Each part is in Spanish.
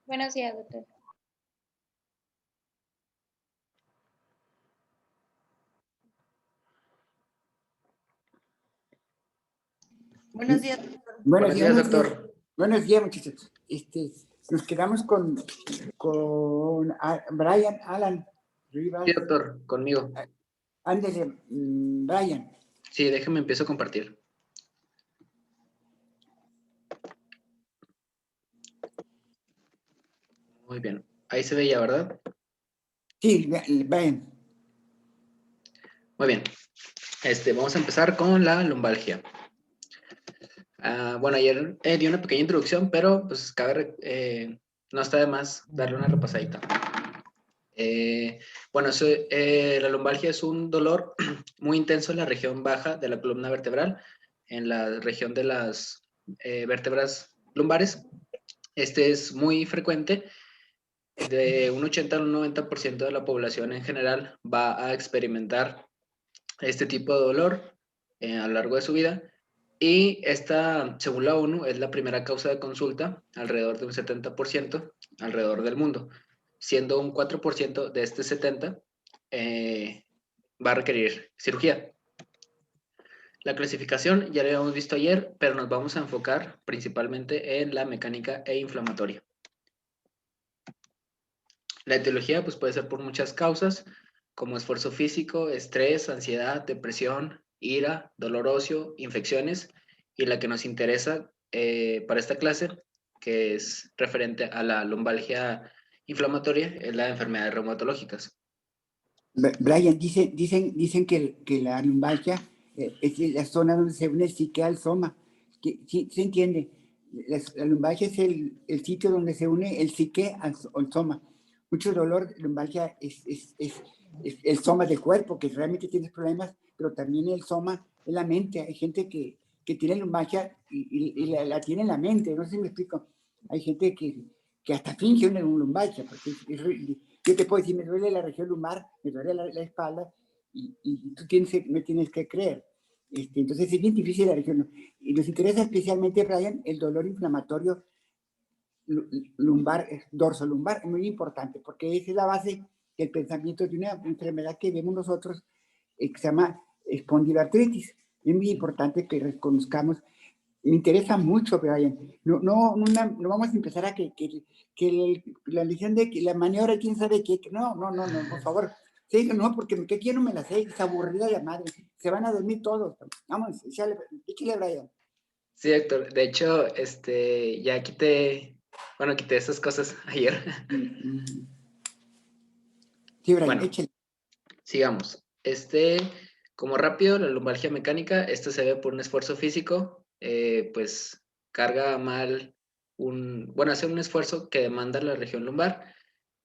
Buenos días, doctor. Buenos días, doctor. Buenos días, doctor. Buenos días, muchachos. Nos quedamos con Brian Alan Rivas. Sí, doctor, conmigo. Ándale, Brian. Sí, déjeme empiezo a compartir. Muy bien. Ahí se ve ya, ¿verdad? Sí, Brian. Muy bien. Vamos a empezar con la lumbalgia. Bueno, ayer di una pequeña introducción, pero pues no está de más darle una repasadita. Bueno, la lumbalgia es un dolor muy intenso en la región baja de la columna vertebral, en la región de las vértebras lumbares. Este es muy frecuente. De un 80 al 90% de la población en general va a experimentar este tipo de dolor a lo largo de su vida. Y esta, según la ONU, es la primera causa de consulta, alrededor de un 70% alrededor del mundo, siendo un 4% de este 70% va a requerir cirugía. La clasificación ya la habíamos visto ayer, pero nos vamos a enfocar principalmente en la mecánica e inflamatoria. La etiología pues, puede ser por muchas causas, como esfuerzo físico, estrés, ansiedad, depresión, ira, dolor óseo, infecciones, y la que nos interesa para esta clase, que es referente a la lumbalgia inflamatoria, es la de enfermedades reumatológicas. Brian, dicen que la lumbalgia es la zona donde se une el psique al soma. Sí, se entiende. La lumbalgia es el sitio donde se une el psique al soma. Mucho dolor, lumbalgia es el soma del cuerpo, que realmente tiene problemas, pero también el soma es la mente. Hay gente que tiene lumbalgia y la tiene en la mente, no sé si me explico. Hay gente que hasta finge una lumbalgia, porque yo te puedo decir, me duele la región lumbar, me duele la espalda, y tú me tienes que creer. Entonces es bien difícil la región. Y nos interesa especialmente, Brian, el dolor inflamatorio lumbar, dorsolumbar, es muy importante, porque esa es la base del pensamiento de una enfermedad que vemos nosotros, que se llama espondiloartritis. Es muy importante que reconozcamos. Me interesa mucho, Brian. No vamos a empezar a que la lesión de que la maniobra, quién sabe qué. No, por favor. Sí, no, porque ¿qué quiero? Me la sé, es aburrida la madre. Se van a dormir todos. Vamos, échale, Brian. Sí, doctor. De hecho, ya quité esas cosas ayer. Sí, Brian, bueno, échale. Sigamos. Como rápido, la lumbalgia mecánica, se ve por un esfuerzo físico, pues carga mal hace un esfuerzo que demanda la región lumbar,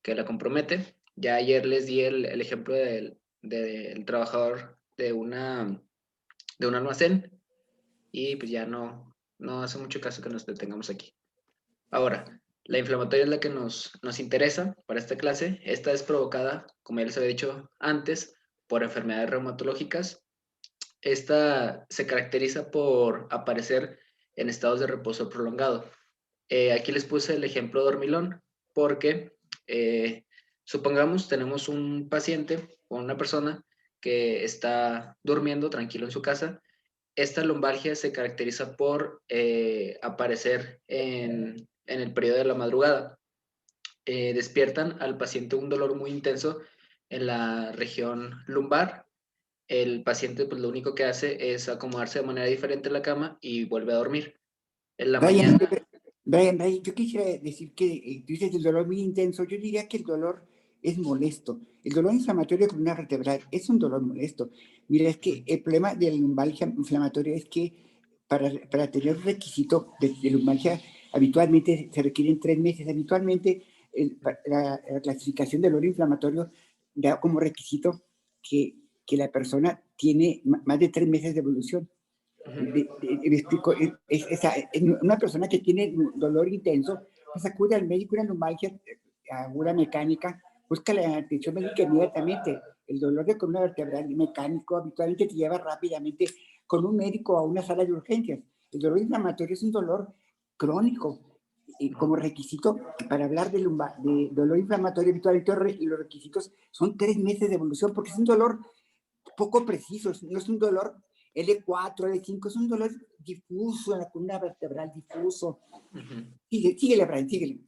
que la compromete. Ya ayer les di el ejemplo del trabajador de un almacén, y pues ya no hace mucho caso que nos detengamos aquí. Ahora, la inflamatoria es la que nos interesa para esta clase. Esta es provocada, como ya les había dicho antes, por enfermedades reumatológicas. Esta se caracteriza por aparecer en estados de reposo prolongado. Aquí les puse el ejemplo dormilón porque supongamos tenemos un paciente o una persona que está durmiendo tranquilo en su casa. Esta lumbalgia se caracteriza por aparecer en el periodo de la madrugada. Despiertan al paciente un dolor muy intenso en la región lumbar. El paciente pues lo único que hace es acomodarse de manera diferente en la cama y vuelve a dormir. En la mañana... Brian, yo quisiera decir que tú dices el dolor muy intenso. Yo diría que el dolor es molesto. El dolor inflamatorio de columna vertebral es un dolor molesto. Mira, es que el problema de la lumbalgia inflamatoria es que para tener requisito de lumbalgia habitualmente se requieren 3 meses. Habitualmente la clasificación del dolor inflamatorio da como requisito que la persona tiene más de 3 meses de evolución. Me explico, una persona que tiene dolor intenso, pues acude al médico, una lumbalgia aguda mecánica, busca la atención médica inmediatamente. El dolor de columna vertebral mecánico habitualmente te lleva rápidamente con un médico a una sala de urgencias. El dolor inflamatorio es un dolor crónico como requisito, para hablar de dolor inflamatorio habitual, los requisitos son 3 meses de evolución, porque es un dolor poco preciso, no es un dolor L4, L5, es un dolor difuso en la columna vertebral, difuso. Síguele, Brian, síguele.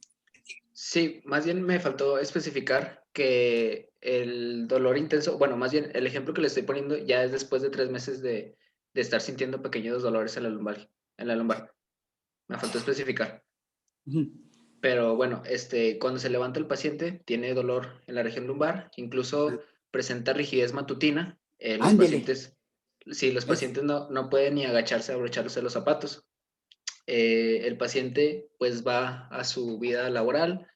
Sí, más bien me faltó especificar que el dolor intenso, bueno, más bien el ejemplo que le estoy poniendo ya es después de 3 meses de estar sintiendo pequeños dolores en la lumbar. Me faltó especificar. Pero bueno, cuando se levanta el paciente, tiene dolor en la región lumbar, incluso presenta rigidez matutina. Los pacientes no pueden ni agacharse a abrocharse los zapatos. El paciente pues va a su vida laboral,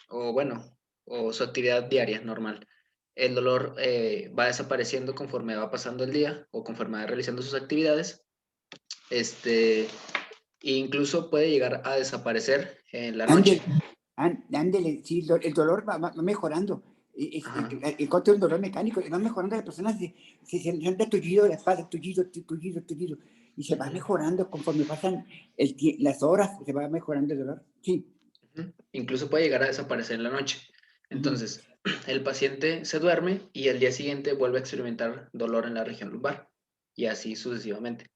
o su actividad diaria normal. El dolor va desapareciendo conforme va pasando el día o conforme va realizando sus actividades. Incluso puede llegar a desaparecer en la noche. Ándele, sí, el dolor va mejorando. El control del dolor mecánico va mejorando, la persona se anda tullido la espalda, tullido, y se va mejorando conforme pasan las horas, se va mejorando el dolor. Sí. Incluso puede llegar a desaparecer en la noche. Entonces, el paciente se duerme y al día siguiente vuelve a experimentar dolor en la región lumbar, y así sucesivamente.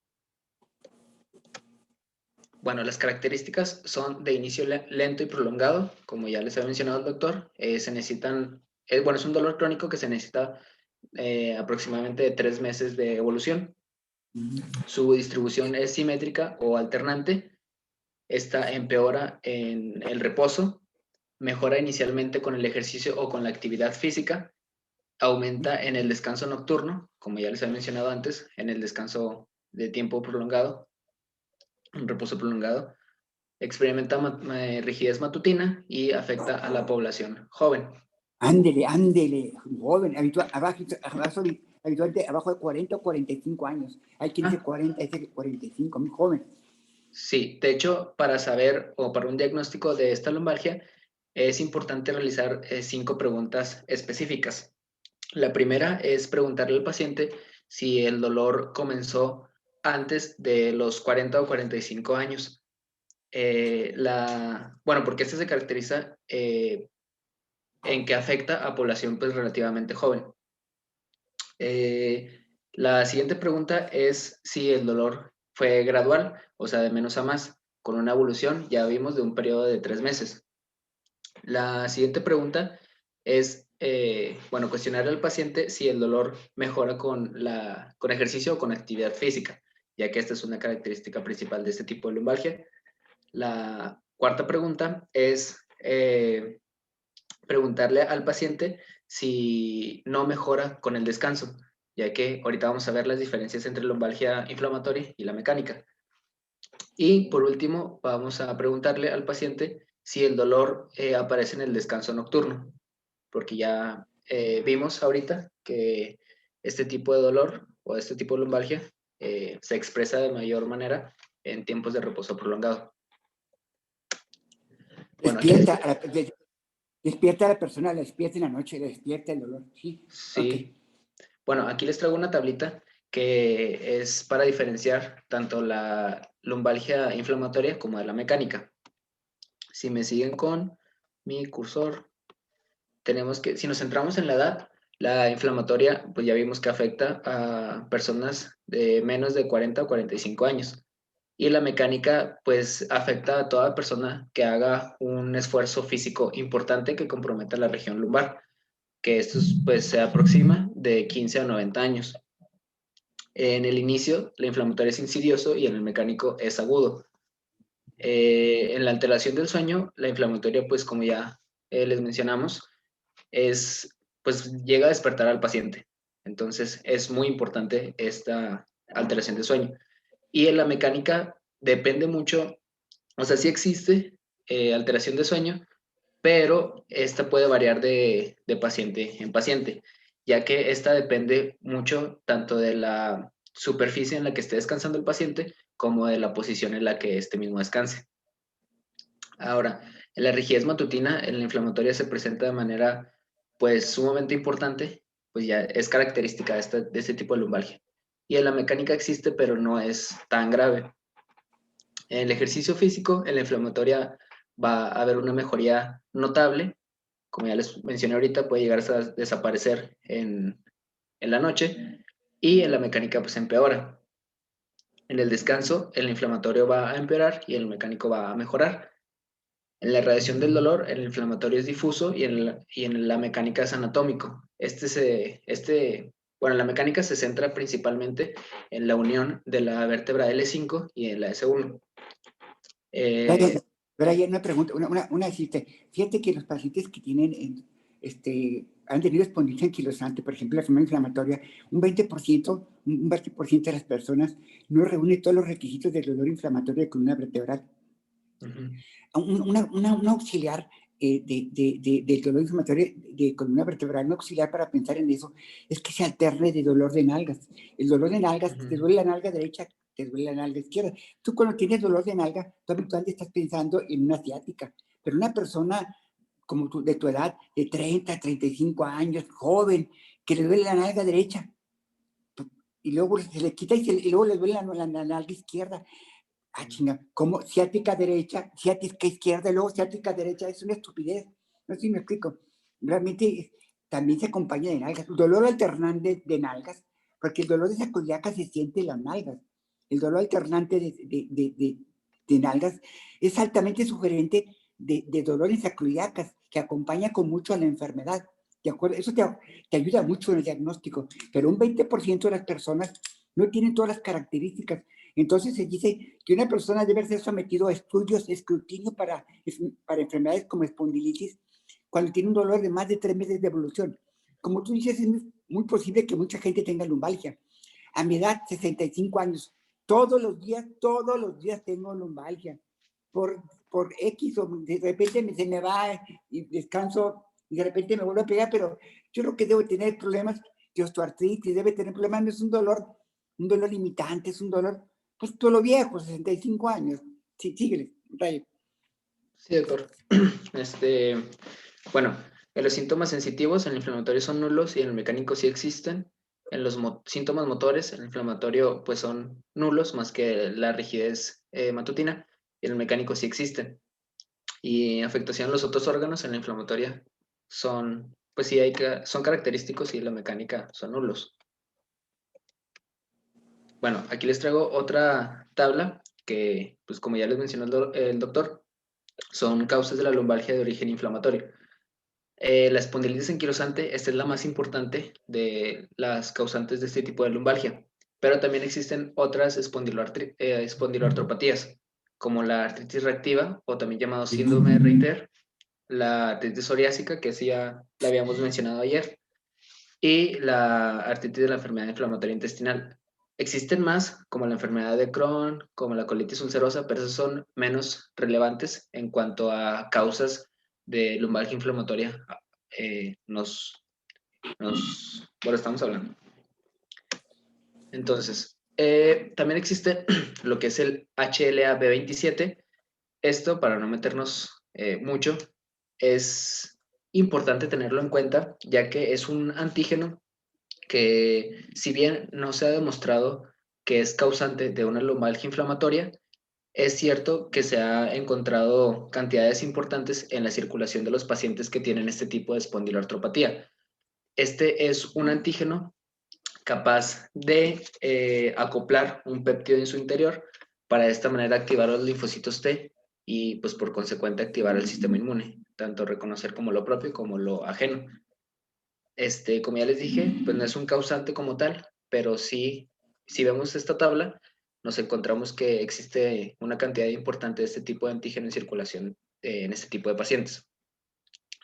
Bueno, las características son de inicio lento y prolongado, como ya les había mencionado el doctor. Se necesitan, es un dolor crónico que se necesita aproximadamente de 3 meses de evolución. Su distribución es simétrica o alternante. Esta empeora en el reposo, mejora inicialmente con el ejercicio o con la actividad física, aumenta en el descanso nocturno, como ya les había mencionado antes, en el descanso de tiempo prolongado, un reposo prolongado, experimenta rigidez matutina y afecta a la población joven. Ándele, joven, habitualmente abajo de 40 o 45 años. Hay quien dice 40, hay quien dice 45, muy joven. Sí, de hecho, para saber o para un diagnóstico de esta lumbalgia, es importante realizar 5 preguntas específicas. La primera es preguntarle al paciente si el dolor comenzó antes de los 40 o 45 años. Porque este se caracteriza en que afecta a población pues relativamente joven. La siguiente pregunta es si el dolor fue gradual, o sea, de menos a más, con una evolución, ya vimos, de un periodo de 3 meses. La siguiente pregunta es, cuestionarle al paciente si el dolor mejora con ejercicio o con actividad física, ya que esta es una característica principal de este tipo de lumbalgia. La cuarta pregunta es preguntarle al paciente si no mejora con el descanso, ya que ahorita vamos a ver las diferencias entre lumbalgia inflamatoria y la mecánica. Y por último, vamos a preguntarle al paciente si el dolor aparece en el descanso nocturno, porque ya vimos ahorita que este tipo de dolor o este tipo de lumbalgia se expresa de mayor manera en tiempos de reposo prolongado. Bueno, despierta a la persona, la despierta en la noche, le despierta el dolor. Sí. Okay. Bueno, aquí les traigo una tablita que es para diferenciar tanto la lumbalgia inflamatoria como de la mecánica. Si me siguen con mi cursor, tenemos que, si nos centramos en la edad, la inflamatoria, pues ya vimos que afecta a personas de menos de 40 o 45 años. Y la mecánica, pues afecta a toda persona que haga un esfuerzo físico importante que comprometa la región lumbar, que esto pues se aproxima de 15 a 90 años. En el inicio, la inflamatoria es insidioso y en el mecánico es agudo. En la alteración del sueño, la inflamatoria, pues como ya les mencionamos, pues llega a despertar al paciente. Entonces, es muy importante esta alteración del sueño. Y en la mecánica depende mucho, o sea, sí existe alteración de sueño, pero esta puede variar de paciente en paciente, ya que esta depende mucho tanto de la superficie en la que esté descansando el paciente como de la posición en la que este mismo descanse. Ahora, en la rigidez matutina, en la inflamatoria se presenta de manera pues sumamente importante, pues ya es característica de este tipo de lumbalgia. Y en la mecánica existe, pero no es tan grave. En el ejercicio físico, en la inflamatoria va a haber una mejoría notable. Como ya les mencioné ahorita, puede llegar a desaparecer en la noche, y en la mecánica pues empeora. En el descanso, el inflamatorio va a empeorar y el mecánico va a mejorar. En la radiación del dolor, el inflamatorio es difuso y en la mecánica es anatómico. Bueno, la mecánica se centra principalmente en la unión de la vértebra L5 y en la S1. Brian, Brian, una pregunta, fíjate que los pacientes que tienen, han tenido espondilitis anquilosante, por ejemplo, la enfermedad inflamatoria, un 20% de las personas no reúne todos los requisitos del dolor inflamatorio de columna vertebral. Un auxiliar del dolor inflamatorio de columna vertebral, un auxiliar para pensar en eso, es que se alterne de dolor de nalgas. El dolor de nalgas, te duele la nalga derecha, te duele la nalga izquierda. Tú cuando tienes dolor de nalga, tú habitualmente estás pensando en una ciática, pero una persona como tú, de tu edad, de 30, 35 años, joven, que le duele la nalga derecha, y luego se le quita y luego le duele la nalga izquierda. Ah, chinga, ¿cómo? Ciática derecha, ciática izquierda, y luego ciática derecha, es una estupidez. No sé si me explico. Realmente también se acompaña de nalgas. Dolor alternante de nalgas, porque el dolor de sacroiliaca se siente en las nalgas. El dolor alternante de nalgas es altamente sugerente de dolor en sacroiliacas, que acompaña con mucho a la enfermedad. ¿De acuerdo? Eso te ayuda mucho en el diagnóstico, pero un 20% de las personas no tienen todas las características. Entonces se dice que una persona debe ser sometido a estudios, escrutinio para enfermedades como espondilitis cuando tiene un dolor de más de 3 meses de evolución. Como tú dices, es muy posible que mucha gente tenga lumbalgia. A mi edad, 65 años, todos los días tengo lumbalgia. Por X o de repente se me va y descanso y de repente me vuelve a pegar, pero yo creo que debo tener problemas de osteoartritis, debe tener problemas, no es un dolor limitante, es un dolor, pues todo lo viejo, 65 años. Sí, síguele, Rayo. Sí, doctor. Bueno, en los síntomas sensitivos, en el inflamatorio son nulos y en el mecánico sí existen. En los síntomas motores, el inflamatorio pues son nulos, más que la rigidez matutina, y en el mecánico sí existen. Y afectación a los otros órganos, en la inflamatoria son, pues sí, son característicos y en la mecánica son nulos. Bueno, aquí les traigo otra tabla que, pues como ya les mencionó el doctor, son causas de la lumbalgia de origen inflamatorio. La espondilitis anquilosante, esta es la más importante de las causantes de este tipo de lumbalgia, pero también existen otras espondiloartropatías, como la artritis reactiva, o también llamado síndrome de Reiter, la artritis psoriásica, que sí ya la habíamos mencionado ayer, y la artritis de la enfermedad inflamatoria intestinal. Existen más, como la enfermedad de Crohn, como la colitis ulcerosa, pero esas son menos relevantes en cuanto a causas de lumbalgia inflamatoria. Bueno, estamos hablando. Entonces, también existe lo que es el HLA-B27. Esto, para no meternos mucho, es importante tenerlo en cuenta, ya que es un antígeno que, si bien no se ha demostrado que es causante de una lumbalgia inflamatoria, es cierto que se ha encontrado cantidades importantes en la circulación de los pacientes que tienen este tipo de espondiloartropatía. Este es un antígeno capaz de acoplar un péptido en su interior para de esta manera activar los linfocitos T y pues por consecuente activar el sistema inmune, tanto reconocer como lo propio como lo ajeno. Como ya les dije, pues no es un causante como tal, pero sí, si vemos esta tabla, nos encontramos que existe una cantidad importante de este tipo de antígeno en circulación en este tipo de pacientes.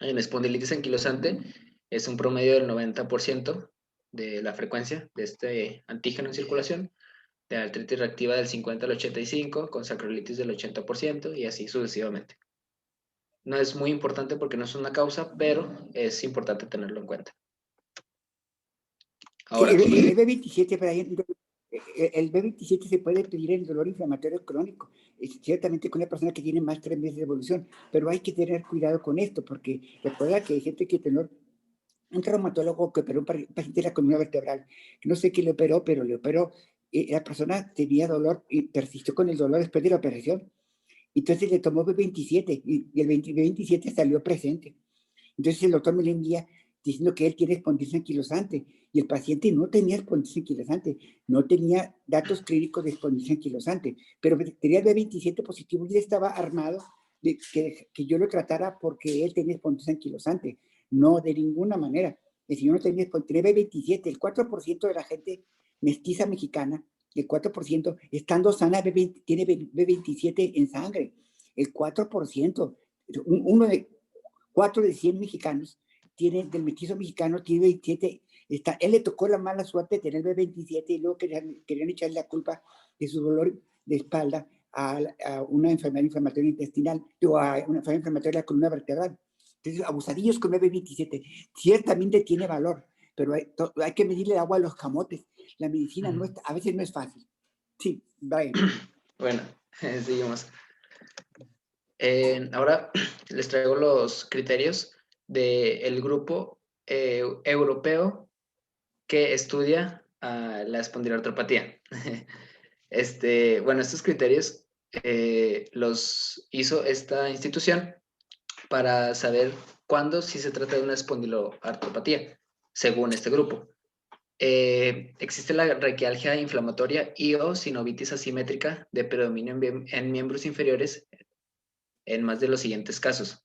En espondilitis anquilosante es un promedio del 90% de la frecuencia de este antígeno en circulación, de artritis reactiva del 50 al 85, con sacroilitis del 80% y así sucesivamente. No es muy importante porque no es una causa, pero es importante tenerlo en cuenta. Ahora, El B27, Brian, el B27 se puede pedir en dolor inflamatorio crónico, ciertamente con una persona que tiene más de 3 meses de evolución, pero hay que tener cuidado con esto, porque recuerda que hay gente que tiene un traumatólogo que operó un paciente de la columna vertebral, no sé quién le operó, pero le operó la persona tenía dolor y persistió con el dolor después de la operación. Entonces le tomó B27 y el B27 salió presente. Entonces el doctor me lo envía diciendo que él tiene espondilosis anquilosante y el paciente no tenía espondilosis anquilosante, no tenía datos clínicos de espondilosis anquilosante, pero tenía el B27 positivo y él estaba armado de que yo lo tratara porque él tenía espondilosis anquilosante. No, de ninguna manera. El señor no tenía B27. El 4% de la gente mestiza mexicana, el 4%, estando sana, tiene B27 en sangre. El 4%. Uno de 4 de 100 mexicanos del mestizo mexicano tiene 27. Él le tocó la mala suerte de tener B27 y luego querían echarle la culpa de su dolor de espalda a una enfermedad inflamatoria intestinal o a una enfermedad inflamatoria de la columna vertebral. Entonces, abusadillos con B27 ciertamente tiene valor, pero hay que medirle agua a los camotes. La medicina a veces no es fácil. Sí, Brian. Bueno, seguimos. Ahora les traigo los criterios del grupo europeo que estudia la espondiloartropatía. Bueno, estos criterios los hizo esta institución para saber cuándo sí se trata de una espondiloartropatía, según este grupo. Existe la raquialgia inflamatoria y o sinovitis asimétrica de predominio en miembros inferiores en más de los siguientes casos.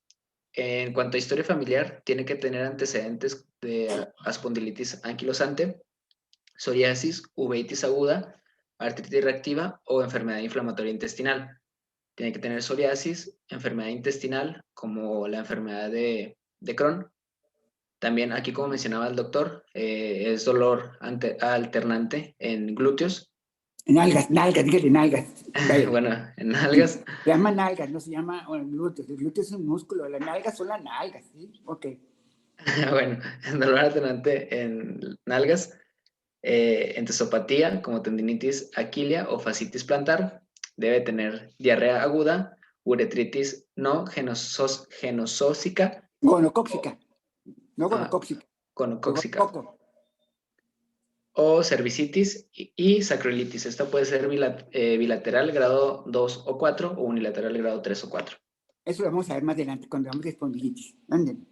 En cuanto a historia familiar, tiene que tener antecedentes de espondilitis anquilosante, psoriasis, uveitis aguda, artritis reactiva o enfermedad inflamatoria intestinal. Tiene que tener psoriasis, enfermedad intestinal como la enfermedad de Crohn. También aquí, como mencionaba el doctor, es dolor alternante en glúteos. Nalgas, dígale nalgas. Bueno, en nalgas. Se llama nalgas, no se llama glúteos. El glúteo es un músculo, las nalgas son las nalgas, ¿sí? Ok. Bueno, dolor alternante en nalgas, entesopatía como tendinitis aquilea o fascitis plantar, debe tener diarrea aguda, uretritis no genosósica. Gonocóxica, no gonocóxica. Gonocóxica. O cervicitis y sacroilitis. Esta puede ser bilateral grado 2 o 4 o unilateral grado 3 o 4. Eso lo vamos a ver más adelante cuando hablamos de espondilitis. Anden.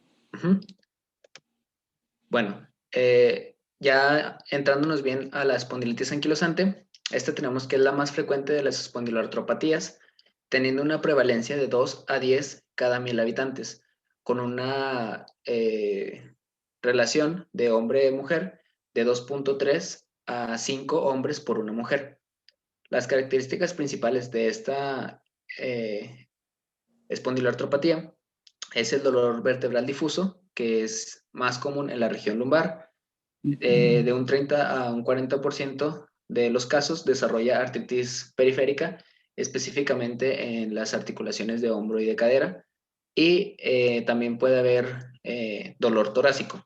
Bueno, ya entrándonos bien a la espondilitis anquilosante, esta tenemos que es la más frecuente de las espondiloartropatías, teniendo una prevalencia de 2 a 10 cada 1000 habitantes, con una relación de hombre-mujer de 2.3 a 5 hombres por una mujer. Las características principales de esta espondiloartropatía es el dolor vertebral difuso, que es más común en la región lumbar. De un 30 a un 40% de los casos desarrolla artritis periférica, específicamente en las articulaciones de hombro y de cadera, y también puede haber dolor torácico.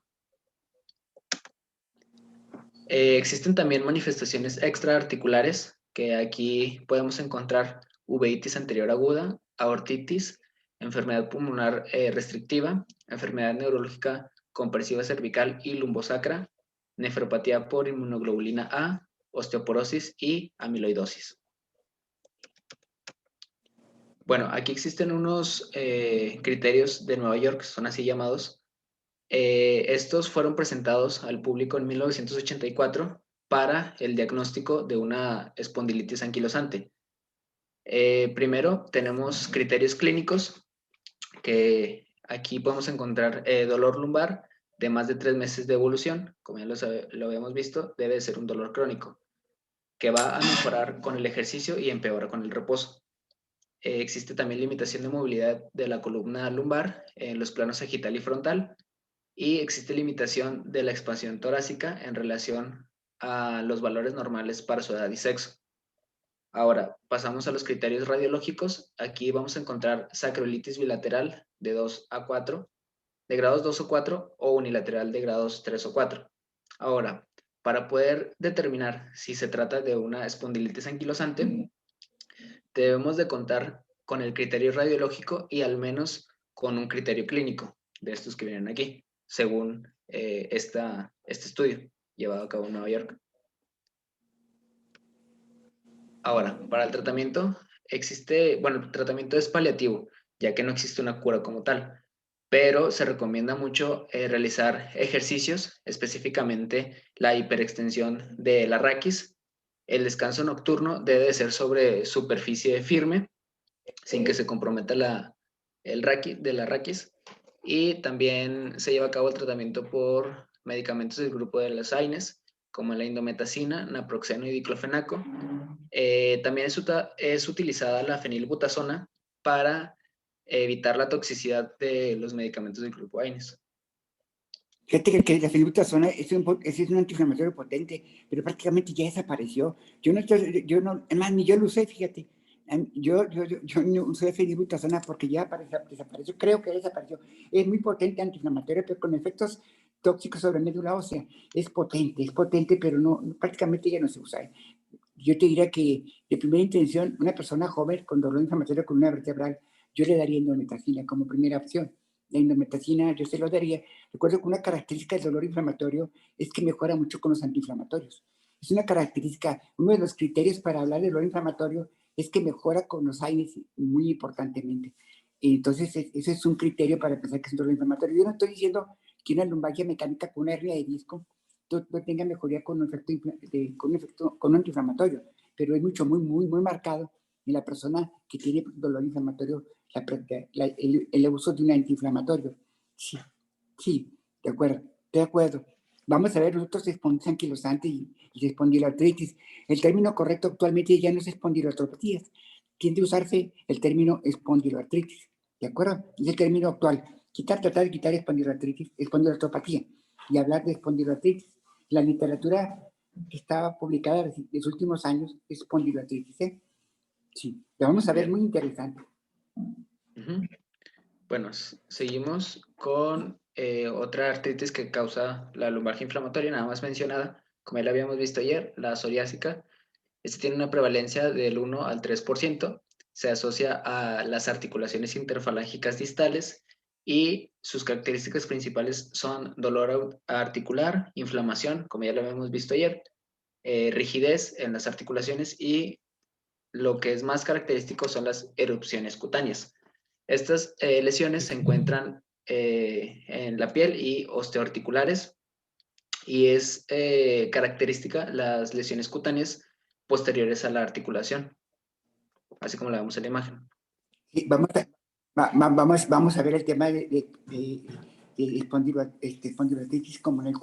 Existen también manifestaciones extraarticulares, que aquí podemos encontrar uveitis anterior aguda, aortitis, enfermedad pulmonar restrictiva, enfermedad neurológica compresiva cervical y lumbosacra, nefropatía por inmunoglobulina A, osteoporosis y amiloidosis. Bueno, aquí existen unos criterios de Nueva York, son así llamados. Estos fueron presentados al público en 1984 para el diagnóstico de una espondilitis anquilosante. Primero tenemos criterios clínicos, que aquí podemos encontrar dolor lumbar de más de 3 meses de evolución, como ya lo habíamos visto, debe ser un dolor crónico, que va a mejorar con el ejercicio y empeora con el reposo. Existe también limitación de movilidad de la columna lumbar en los planos sagital y frontal, y existe limitación de la expansión torácica en relación a los valores normales para su edad y sexo. Ahora, pasamos a los criterios radiológicos. Aquí vamos a encontrar sacroilitis bilateral de 2 a 4, de grados 2 o 4, o unilateral de grados 3 o 4. Ahora, para poder determinar si se trata de una espondilitis anquilosante, debemos de contar con el criterio radiológico y al menos con un criterio clínico de estos que vienen aquí, según este estudio llevado a cabo en Nueva York. Ahora, para el tratamiento bueno, el tratamiento es paliativo, ya que no existe una cura como tal, pero se recomienda mucho realizar ejercicios, específicamente la hiperextensión de la raquis. El descanso nocturno debe de ser sobre superficie firme, sin que se comprometa de la raquis. Y también se lleva a cabo el tratamiento por medicamentos del grupo de las AINES, como la indometacina, naproxeno y diclofenaco. También es utilizada la fenilbutasona para evitar la toxicidad de los medicamentos del grupo AINES. Fíjate que la fenilbutasona es un antiinflamatorio potente, pero prácticamente ya desapareció. Además, ni yo lo usé, fíjate. Yo no usé fenilbutasona porque ya desapareció, creo que desapareció. Es muy potente antiinflamatorio, pero con efectos tóxicos sobre médula ósea. Es potente, pero prácticamente ya no se usa. Yo te diría que de primera intención, una persona joven con dolor inflamatorio con una vertebral, yo le daría indometacina como primera opción. La indometacina yo se lo daría. Recuerdo que una característica del dolor inflamatorio es que mejora mucho con los antiinflamatorios. Es una característica, uno de los criterios para hablar de dolor inflamatorio es que mejora con los AINES muy importantemente. Entonces, ese es un criterio para pensar que es un dolor inflamatorio. Yo no estoy diciendo que una lumbalgia mecánica con una hernia de disco no tenga mejoría con un con un antiinflamatorio, pero es muy marcado en la persona que tiene dolor inflamatorio el uso de un antiinflamatorio. Sí, sí, de acuerdo. Vamos a ver los otros espondilitis anquilosantes y espondiloartritis. El término correcto actualmente ya no es espondiloartropatías, tiende a usarse el término espondiloartritis, ¿de acuerdo? Es el término actual. Tratar de quitar espondiloartropatía y hablar de espondiloartritis. La literatura que estaba publicada en los últimos años es espondiloartritis, ¿eh? Sí, lo vamos a ver, muy interesante. Bueno, seguimos con otra artritis que causa la lumbalgia inflamatoria, nada más mencionada, como ya la habíamos visto ayer, la psoriásica. Este tiene una prevalencia del 1 al 3%, se asocia a las articulaciones interfalángicas distales y sus características principales son dolor articular, inflamación, como ya lo habíamos visto ayer, rigidez en las articulaciones y lo que es más característico son las erupciones cutáneas. Estas lesiones se encuentran en la piel y osteoarticulares y es característica las lesiones cutáneas posteriores a la articulación, así como la vemos en la imagen. Sí, vamos a ver el tema de espondiloartritis como en el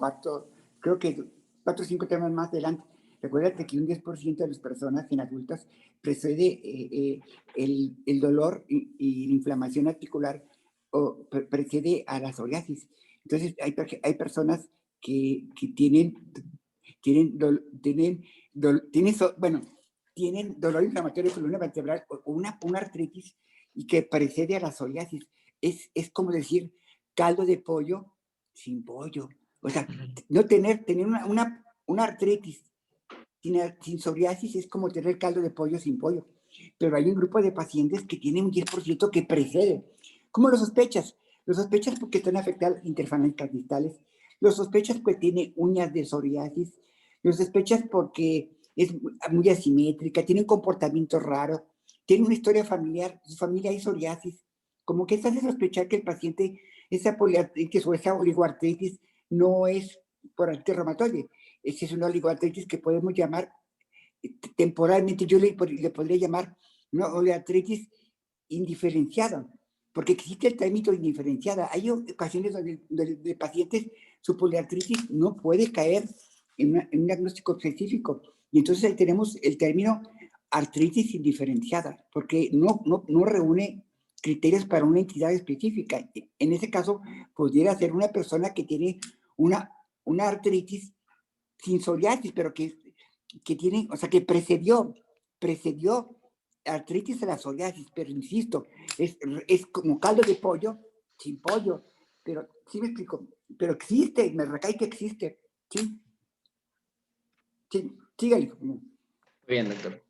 creo que 4 o 5 temas más adelante. Recuérdate que un 10% de las personas en adultas precede el dolor y la inflamación articular precede a la psoriasis. Entonces, hay personas que tienen dolor inflamatorio de columna vertebral o una artritis y que precede a la psoriasis. Es como decir caldo de pollo sin pollo. O sea, no tener una artritis sin psoriasis es como tener caldo de pollo sin pollo. Pero hay un grupo de pacientes que tienen un 10% que precede. ¿Cómo lo sospechas? Lo sospechas porque están afectadas interfalángicas distales. Lo sospechas porque tiene uñas de psoriasis. Lo sospechas porque es muy asimétrica, tiene un comportamiento raro, tiene una historia familiar, su familia hay psoriasis. Como que estás de sospechar que el paciente, esa poliartritis o esa oligoartritis, no es por artritis reumatoide. Es una oligoartritis que podemos llamar temporalmente, yo le podría llamar una oligoartritis indiferenciada, porque existe el término indiferenciada. Hay ocasiones donde pacientes su poliartritis no puede caer en un diagnóstico específico. Y entonces ahí tenemos el término artritis indiferenciada, porque no reúne criterios para una entidad específica. En ese caso, pudiera ser una persona que tiene una artritis sin psoriasis, pero que tiene, o sea, que precedió artritis a la psoriasis, pero insisto, es como caldo de pollo sin pollo, pero sí me explico, pero existe, me recae que existe, ¿sí? Sí, sígale. Muy bien, doctor.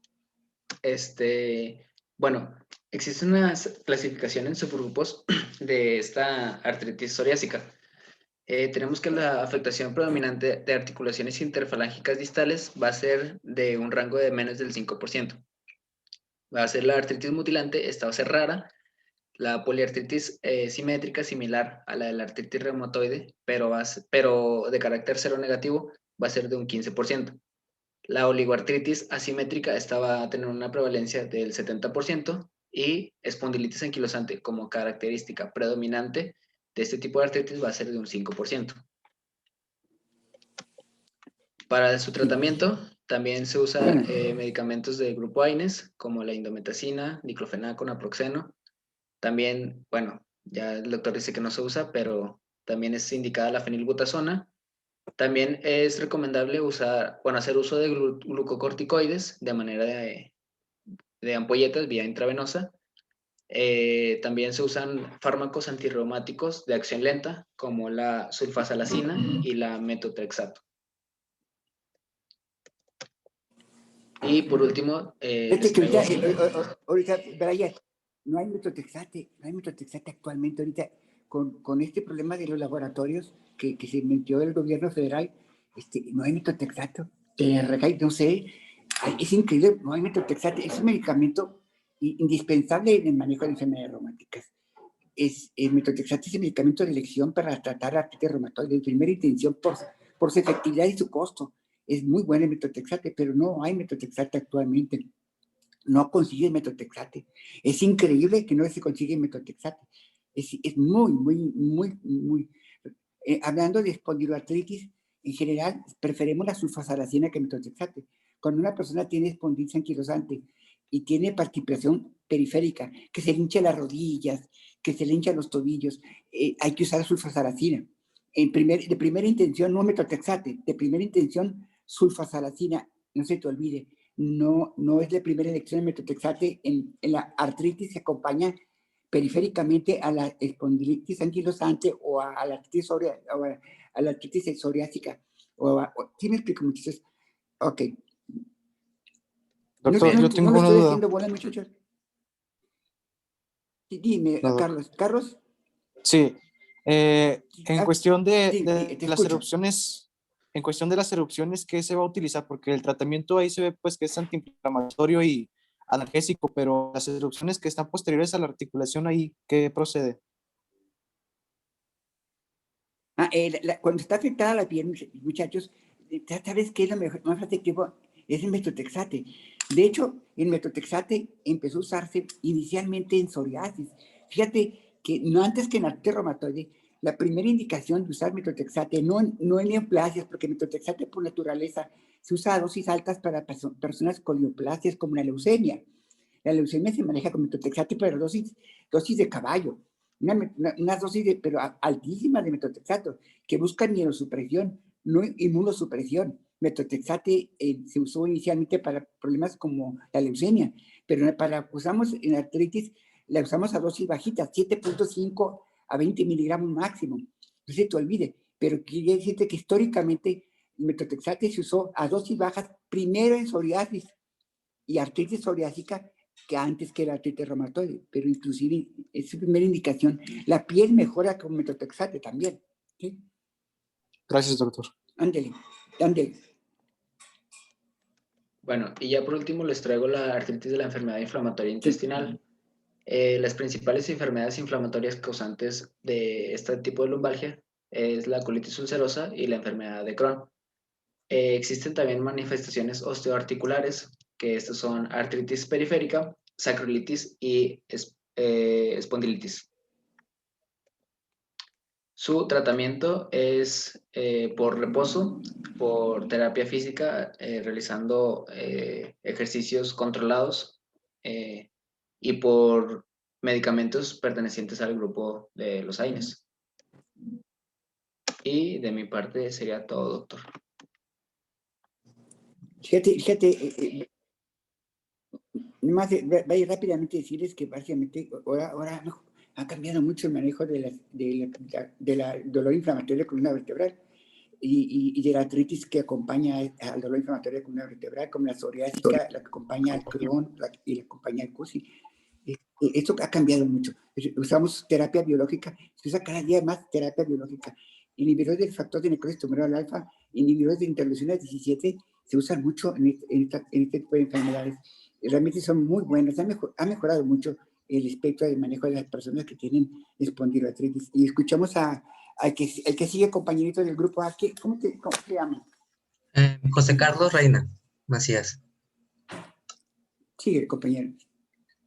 Bueno, existe una clasificación en subgrupos de esta artritis psoriásica. Tenemos que la afectación predominante de articulaciones interfalángicas distales va a ser de un rango de menos del 5%. Va a ser la artritis mutilante, esta va a ser rara. La poliartritis simétrica, similar a la de la artritis reumatoide, pero de carácter cero negativo, va a ser de un 15%. La oligoartritis asimétrica, esta va a tener una prevalencia del 70%, y espondilitis anquilosante como característica predominante de este tipo de artritis va a ser de un 5%. Para su tratamiento también se usa medicamentos del grupo AINES, como la indometacina, diclofenaco, naproxeno. También, bueno, ya el doctor dice que no se usa, pero también es indicada la fenilbutazona. También es recomendable hacer uso de glucocorticoides de manera de ampolletas vía intravenosa. También se usan fármacos antirreumáticos de acción lenta, como la sulfasalacina y la metotrexato. Y por último, Fíjate que ahorita, Brian, no hay metotrexate actualmente ahorita con este problema de los laboratorios que se metió el gobierno federal, no hay metotrexato. No sé, es increíble, no hay metotrexate, es un medicamento indispensable en el manejo de enfermedades reumáticas. El metotrexate es el medicamento de elección para tratar artritis reumatoide de primera intención por su efectividad y su costo. Es muy bueno el metotrexate, pero no hay metotrexate actualmente. No consigue metotrexate. Es increíble que no se consigue metotrexate. Es muy. Hablando de espondiloartritis, en general, preferimos la sulfasalacina que metotrexate. Cuando una persona tiene espondilitis anquilosante y tiene partición periférica, que se le hincha las rodillas, que se le hinchan los tobillos, hay que usar sulfasalacina. De primera intención, no metotrexate, de primera intención, sulfasalacina, no se te olvide. No es la primera elección de metotrexate en la artritis, se acompaña periféricamente a la espondilitis anquilosante o a la artritis psoriásica. ¿Sí me explico, muchachos? Ok. Doctor, yo tengo no una estoy duda. haciendo bola, muchachos. Dime, No, Carlos. ¿Carlos? Sí. En cuestión de te las escucho. erupciones, en cuestión de las erupciones, ¿qué se va a utilizar? Porque el tratamiento ahí se ve pues que es antiinflamatorio y analgésico, pero las erupciones que están posteriores a la articulación ahí, ¿qué procede? Cuando está afectada la piel, muchachos, ¿sabes qué es lo más efectivo? Es el metotrexate. De hecho, el metotrexate empezó a usarse inicialmente en psoriasis. Fíjate que no antes que en artritis reumatoide, la primera indicación de usar metotrexate, no en neoplasias, porque metotrexate por naturaleza se usa a dosis altas para personas con neoplasias como la leucemia. La leucemia se maneja con metotrexate, pero dosis de caballo. Una dosis pero altísima de metotrexato, que busca mielosupresión, no inmunosupresión. Metotrexate se usó inicialmente para problemas como la leucemia, pero usamos en artritis, la usamos a dosis bajitas, 7.5 a 20 miligramos máximo. No se te olvide, pero quiere decirte que históricamente el metotrexate se usó a dosis bajas primero en psoriasis y artritis psoriásica que antes que la artritis reumatoide, pero inclusive es su primera indicación. La piel mejora con metotrexate también. ¿Sí? Gracias, doctor. Ándele. Bueno, y ya por último les traigo la artritis de la enfermedad inflamatoria intestinal. Las principales enfermedades inflamatorias causantes de este tipo de lumbalgia es la colitis ulcerosa y la enfermedad de Crohn. Existen también manifestaciones osteoarticulares, que estas son artritis periférica, sacroilitis y espondilitis. Su tratamiento es por reposo, por terapia física, realizando ejercicios controlados y por medicamentos pertenecientes al grupo de los AINES. Y de mi parte sería todo, doctor. Fíjate, nomás vaya rápidamente decirles que básicamente ahora ha cambiado mucho el manejo de la dolor inflamatorio de la columna vertebral y de la artritis que acompaña al dolor inflamatorio de la columna vertebral, como la psoriásica, la que acompaña al Crohn y la que acompaña al CUSI. Esto ha cambiado mucho. Usamos terapia biológica, se usa cada día más terapia biológica. inhibidores del factor de necrosis tumoral alfa, inhibidores de interleucina 17, se usan mucho en este tipo de enfermedades. Realmente son muy buenos, ha mejorado mucho el espectro de manejo de las personas que tienen espondiloartritis. Y escuchamos al que sigue, compañerito del grupo A. ¿Cómo se llama? José Carlos Reina Macías. Sigue, compañero.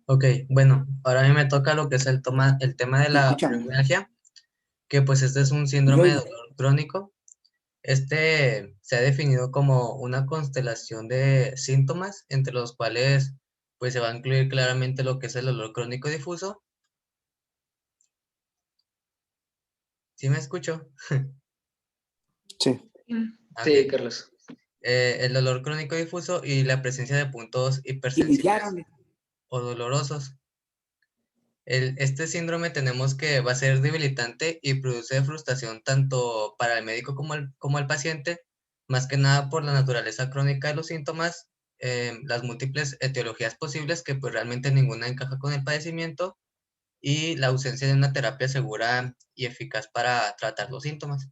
Ok, bueno, ahora a mí me toca lo que es el tema de la Escuchando. fibromialgia, que pues este es un síndrome de Reina. dolor crónico. Este se ha definido como una constelación de síntomas, entre los cuales pues se va a incluir claramente lo que es el dolor crónico difuso. ¿Sí me escucho? Sí. Ok. Sí, Carlos. El dolor crónico difuso y la presencia de puntos hipersensibles Iniciaron. o dolorosos. Este síndrome tenemos que va a ser debilitante y produce frustración tanto para el médico como el paciente, más que nada por la naturaleza crónica de los síntomas, las múltiples etiologías posibles que pues realmente ninguna encaja con el padecimiento y la ausencia de una terapia segura y eficaz para tratar los síntomas.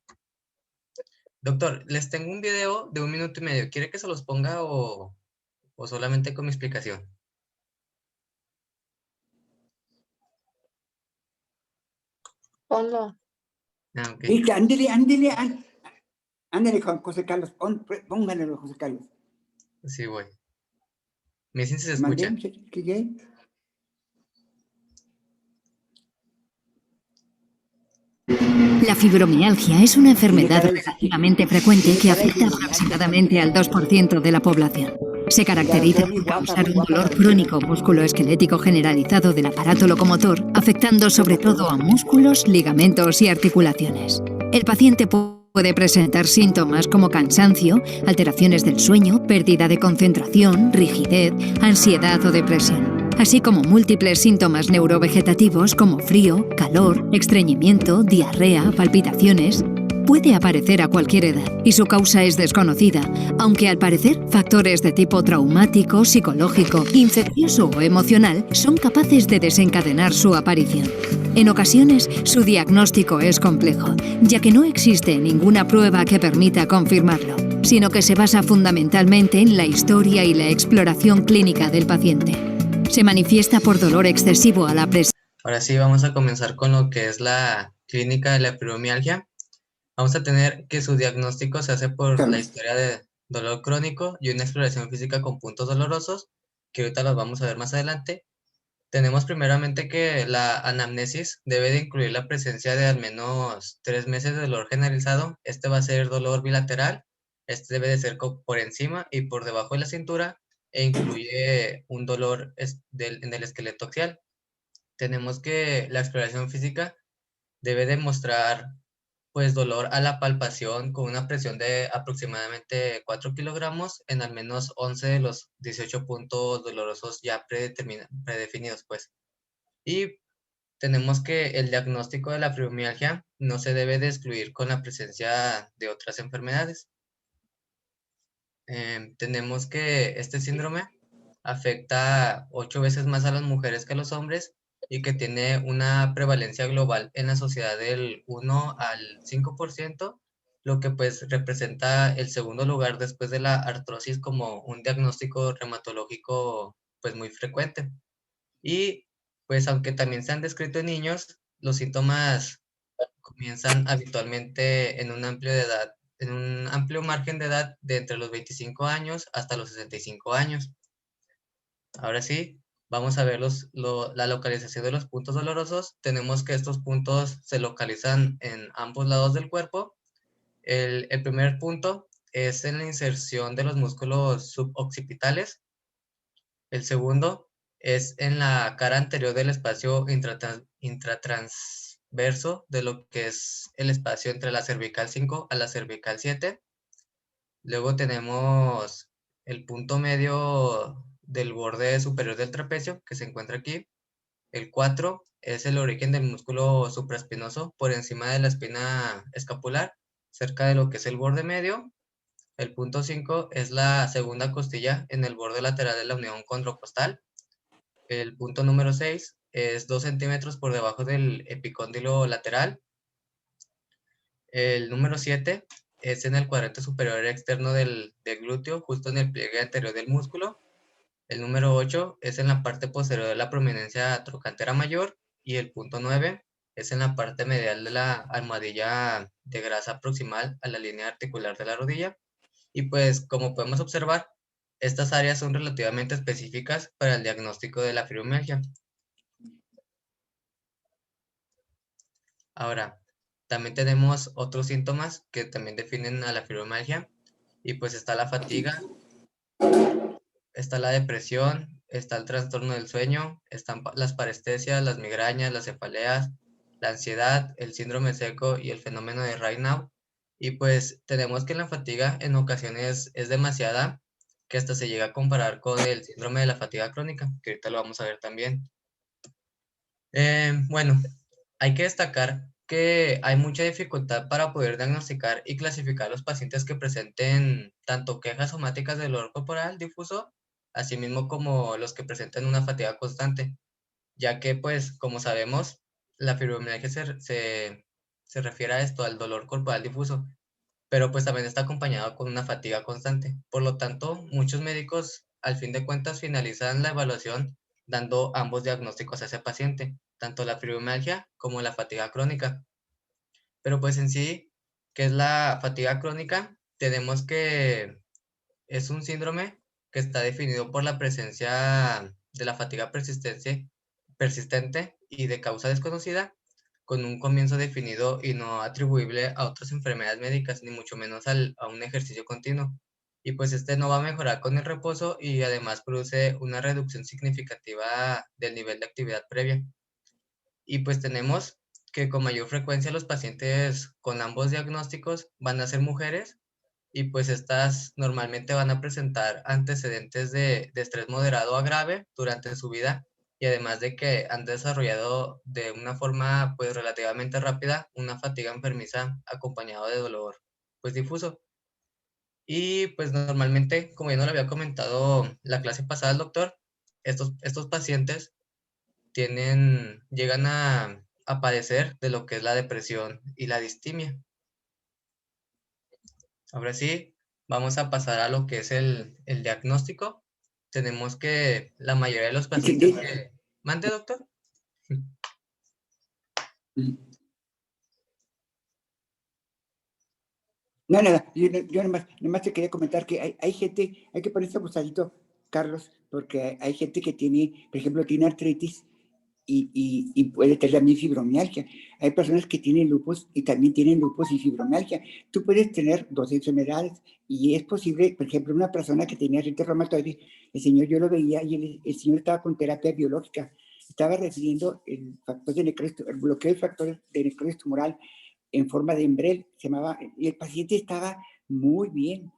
Doctor, les tengo un video de 1 minuto y medio. ¿Quiere que se los ponga o solamente con mi explicación? Ponlo. Ah, ok. Listo, ándele, José Carlos, pónganlo, José Carlos. Sí, voy. Me dicen si se Mandé, escucha. muchachos, que ya. La fibromialgia es una enfermedad relativamente frecuente que afecta aproximadamente al 2% de la población. Se caracteriza por causar un dolor crónico musculoesquelético generalizado del aparato locomotor, afectando sobre todo a músculos, ligamentos y articulaciones. El paciente puede presentar síntomas como cansancio, alteraciones del sueño, pérdida de concentración, rigidez, ansiedad o depresión, así como múltiples síntomas neurovegetativos como frío, calor, estreñimiento, diarrea, palpitaciones. Puede aparecer a cualquier edad y su causa es desconocida, aunque al parecer factores de tipo traumático, psicológico, infeccioso o emocional son capaces de desencadenar su aparición. En ocasiones, su diagnóstico es complejo, ya que no existe ninguna prueba que permita confirmarlo, sino que se basa fundamentalmente en la historia y la exploración clínica del paciente. Se manifiesta por dolor excesivo a la presión. Ahora sí, vamos a comenzar con lo que es la clínica de la fibromialgia. Vamos a tener que su diagnóstico se hace por la historia de dolor crónico y una exploración física con puntos dolorosos, que ahorita los vamos a ver más adelante. Tenemos primeramente que la anamnesis debe de incluir la presencia de al menos 3 meses de dolor generalizado. Este va a ser dolor bilateral. Este debe de ser por encima y por debajo de la cintura e incluye un dolor en el esqueleto axial. Tenemos que la exploración física debe demostrar pues dolor a la palpación con una presión de aproximadamente 4 kilogramos en al menos 11 de los 18 puntos dolorosos ya predefinidos, pues. Y tenemos que el diagnóstico de la fibromialgia no se debe de excluir con la presencia de otras enfermedades. Tenemos que este síndrome afecta 8 veces más a las mujeres que a los hombres y que tiene una prevalencia global en la sociedad del 1 al 5%, lo que pues representa el segundo lugar después de la artrosis como un diagnóstico reumatológico pues muy frecuente. Y pues aunque también se han descrito en niños, los síntomas comienzan habitualmente en un amplio margen de edad de entre los 25 años hasta los 65 años. Ahora sí, vamos a ver la localización de los puntos dolorosos. Tenemos que estos puntos se localizan en ambos lados del cuerpo. El primer punto es en la inserción de los músculos suboccipitales. El segundo es en la cara anterior del espacio intratransverso de lo que es el espacio entre la cervical 5 a la cervical 7. Luego tenemos el punto medio del borde superior del trapecio, que se encuentra aquí. El 4 es el origen del músculo supraespinoso por encima de la espina escapular, cerca de lo que es el borde medio. El punto 5 es la segunda costilla en el borde lateral de la unión condrocostal. El punto número 6 es 2 centímetros por debajo del epicóndilo lateral. El número 7 es en el cuadrante superior externo del glúteo, justo en el pliegue anterior del músculo. El número 8 es en la parte posterior de la prominencia trocantera mayor. Y el punto 9 es en la parte medial de la almohadilla de grasa proximal a la línea articular de la rodilla. Y pues, como podemos observar, estas áreas son relativamente específicas para el diagnóstico de la fibromialgia. Ahora, también tenemos otros síntomas que también definen a la fibromialgia, y pues está la fatiga, está la depresión, está el trastorno del sueño, están las parestesias, las migrañas, las cefaleas, la ansiedad, el síndrome seco y el fenómeno de Raynaud. Y pues tenemos que la fatiga en ocasiones es demasiada, que hasta se llega a comparar con el síndrome de la fatiga crónica, que ahorita lo vamos a ver también. Bueno, hay que destacar que hay mucha dificultad para poder diagnosticar y clasificar a los pacientes que presenten tanto quejas somáticas de dolor corporal difuso, así mismo como los que presenten una fatiga constante, ya que, pues, como sabemos, la fibromialgia se refiere a esto, al dolor corporal difuso, pero pues también está acompañado con una fatiga constante. Por lo tanto, muchos médicos, al fin de cuentas, finalizan la evaluación dando ambos diagnósticos a ese paciente, tanto la fibromialgia como la fatiga crónica. Pero pues en sí, ¿qué es la fatiga crónica? Tenemos que es un síndrome que está definido por la presencia de la fatiga persistente y de causa desconocida, con un comienzo definido y no atribuible a otras enfermedades médicas, ni mucho menos a un ejercicio continuo. Y pues este no va a mejorar con el reposo y además produce una reducción significativa del nivel de actividad previa. Y pues tenemos que con mayor frecuencia los pacientes con ambos diagnósticos van a ser mujeres, y pues estas normalmente van a presentar antecedentes de estrés moderado a grave durante su vida, y además de que han desarrollado de una forma pues relativamente rápida una fatiga enfermiza acompañado de dolor pues difuso. Y pues normalmente, como ya no lo había comentado la clase pasada el doctor, estos pacientes llegan a padecer de lo que es la depresión y la distimia. Ahora sí, vamos a pasar a lo que es el diagnóstico. Tenemos que la mayoría de los pacientes que... ¿Mande, doctor? No, nada, yo nomás te quería comentar que hay gente, hay que ponerse abusadito, Carlos, porque hay gente que tiene, por ejemplo, tiene artritis y puede tener también fibromialgia. Hay personas que tienen lupus y también tienen lupus y fibromialgia. Tú puedes tener dos enfermedades y es posible, por ejemplo, una persona que tenía artritis reumatoide, el señor yo lo veía y el señor estaba con terapia biológica, estaba recibiendo el factor de necrosis, el bloqueo del factor de necrosis tumoral en forma de Enbrel, se llamaba, y el paciente estaba muy bien,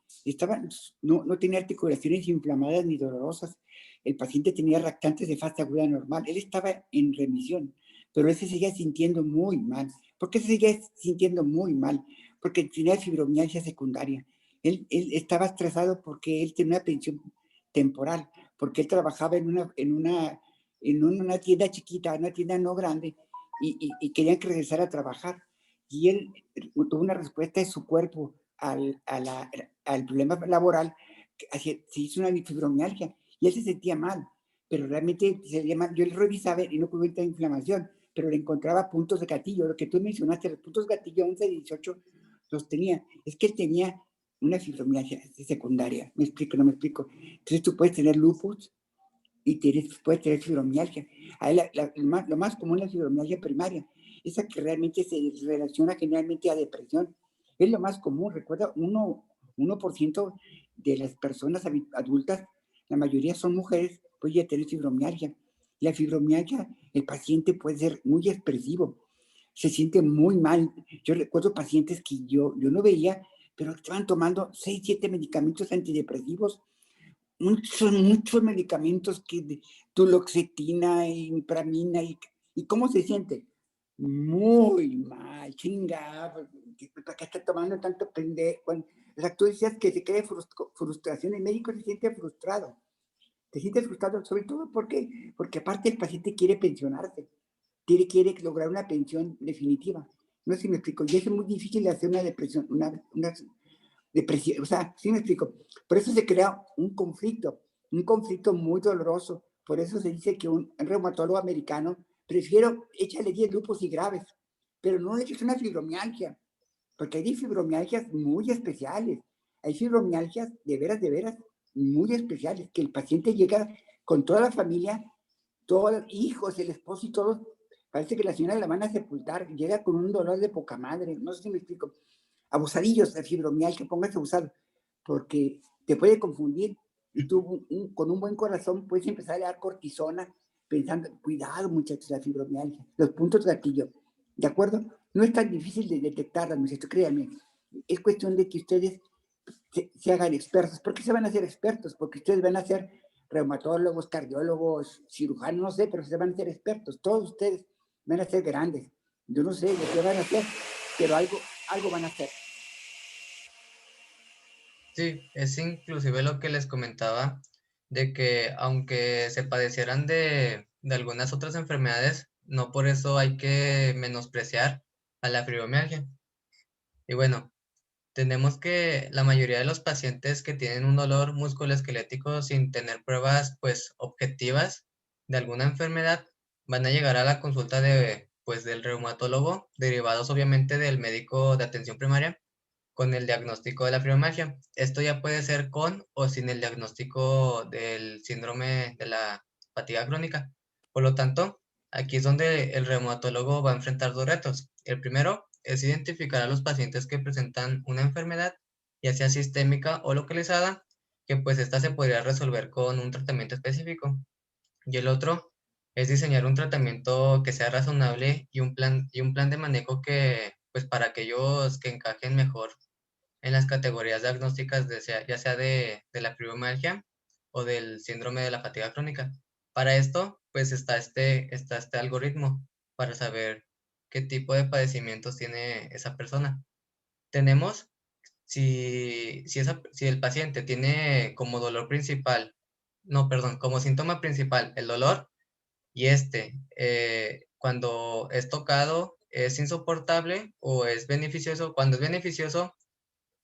no tenía articulaciones inflamadas ni dolorosas, el paciente tenía reactantes de fase aguda normal, él estaba en remisión, pero él se seguía sintiendo muy mal. ¿Por qué se seguía sintiendo muy mal? Porque tenía fibromialgia secundaria. Él estaba estresado porque él tenía una pensión temporal, porque él trabajaba en una tienda chiquita, una tienda no grande, y querían que regresara a trabajar. Y él tuvo una respuesta de su cuerpo al problema laboral, se hizo una fibromialgia y él se sentía mal, pero realmente se sentía mal. Yo le revisaba y no encontrar inflamación, pero le encontraba puntos de gatillo, lo que tú mencionaste, los puntos de gatillo 11 y 18 los tenía. Es que él tenía una fibromialgia secundaria, ¿me explico? No me explico. Entonces tú puedes tener lupus y puedes tener fibromialgia. Lo más común es la fibromialgia primaria, esa que realmente se relaciona generalmente a depresión. Es lo más común, recuerda, 1% de las personas adultas, la mayoría son mujeres, puede tener fibromialgia. La fibromialgia, el paciente puede ser muy expresivo, se siente muy mal. Yo recuerdo pacientes que yo no veía, pero estaban tomando 6, 7 medicamentos antidepresivos, muchos medicamentos, que duloxetina y impramina, y ¿cómo se siente? Muy mal, chingada, ¿para qué está tomando tanto pendejo? Bueno, o sea, tú decías que se crea frustración, el médico se siente frustrado, te sientes frustrado, sobre todo porque aparte el paciente quiere pensionarse, quiere lograr una pensión definitiva, No sé si me explico. Y es muy difícil hacer una depresión, una depresión, o sea, sí me explico. Por eso se crea un conflicto muy doloroso. Por eso se dice que un reumatólogo americano, prefiero échale 10 lupus y graves, pero no le eches una fibromialgia, porque hay fibromialgias muy especiales. Hay fibromialgias de veras, muy especiales, que el paciente llega con toda la familia, todos los hijos, el esposo y todos. Parece que la señora la van a sepultar, llega con un dolor de poca madre, no sé si me explico. Abusadillos de fibromialgia, póngase abusado, porque te puede confundir y tú con un buen corazón puedes empezar a dar cortisona pensando, cuidado muchachos, la fibromialgia, los puntos de gatillo, ¿de acuerdo? No es tan difícil de detectarla, muchachos, créanme. Es cuestión de que ustedes se hagan expertos. ¿Por qué se van a hacer expertos? Porque ustedes van a ser reumatólogos, cardiólogos, cirujanos, no sé, pero se van a ser expertos. Todos ustedes van a ser grandes. Yo no sé de qué van a hacer, pero algo van a hacer. Sí, es inclusive lo que les comentaba, de que aunque se padecieran de algunas otras enfermedades, no por eso hay que menospreciar a la fibromialgia. Y bueno, tenemos que la mayoría de los pacientes que tienen un dolor musculoesquelético sin tener pruebas pues objetivas de alguna enfermedad van a llegar a la consulta del reumatólogo, derivados obviamente del médico de atención primaria con el diagnóstico de la fibromialgia. Esto ya puede ser con o sin el diagnóstico del síndrome de la fatiga crónica. Por lo tanto, aquí es donde el reumatólogo va a enfrentar dos retos. El primero es identificar a los pacientes que presentan una enfermedad, ya sea sistémica o localizada, que pues esta se podría resolver con un tratamiento específico. Y el otro es diseñar un tratamiento que sea razonable y un plan de manejo que, pues para aquellos que encajen mejor en las categorías diagnósticas, ya sea de la fibromialgia o del síndrome de la fatiga crónica. Para esto, pues está este algoritmo para saber qué tipo de padecimientos tiene esa persona. Tenemos, si el paciente tiene como dolor principal, no, perdón, como síntoma principal el dolor, y cuando es tocado, es insoportable o es beneficioso. Cuando es beneficioso,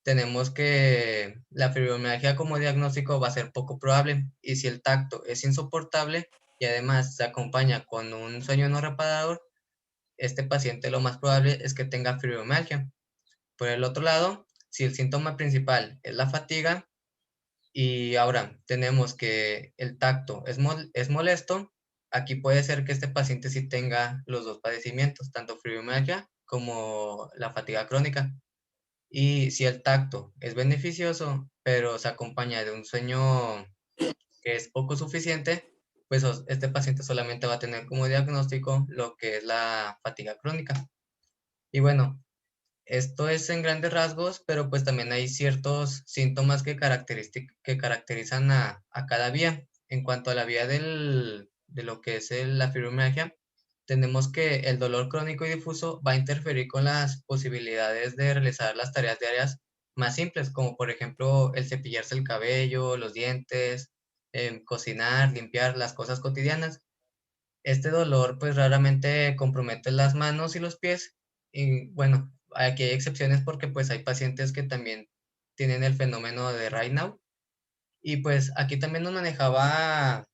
tenemos que la fibromialgia como diagnóstico va a ser poco probable, y si el tacto es insoportable y además se acompaña con un sueño no reparador, este paciente lo más probable es que tenga fibromialgia. Por el otro lado, si el síntoma principal es la fatiga y ahora tenemos que el tacto es molesto, aquí puede ser que este paciente sí tenga los dos padecimientos, tanto fibromialgia como la fatiga crónica. Y si el tacto es beneficioso, pero se acompaña de un sueño que es poco suficiente, pues este paciente solamente va a tener como diagnóstico lo que es la fatiga crónica. Y bueno, esto es en grandes rasgos, pero pues también hay ciertos síntomas que caracterizan a cada vía. En cuanto a la vía de lo que es la fibromialgia, tenemos que el dolor crónico y difuso va a interferir con las posibilidades de realizar las tareas diarias más simples, como por ejemplo el cepillarse el cabello, los dientes, cocinar, limpiar las cosas cotidianas. Este dolor pues raramente compromete las manos y los pies, y bueno, aquí hay excepciones porque pues hay pacientes que también tienen el fenómeno de Raynaud, y pues aquí también nos manejaba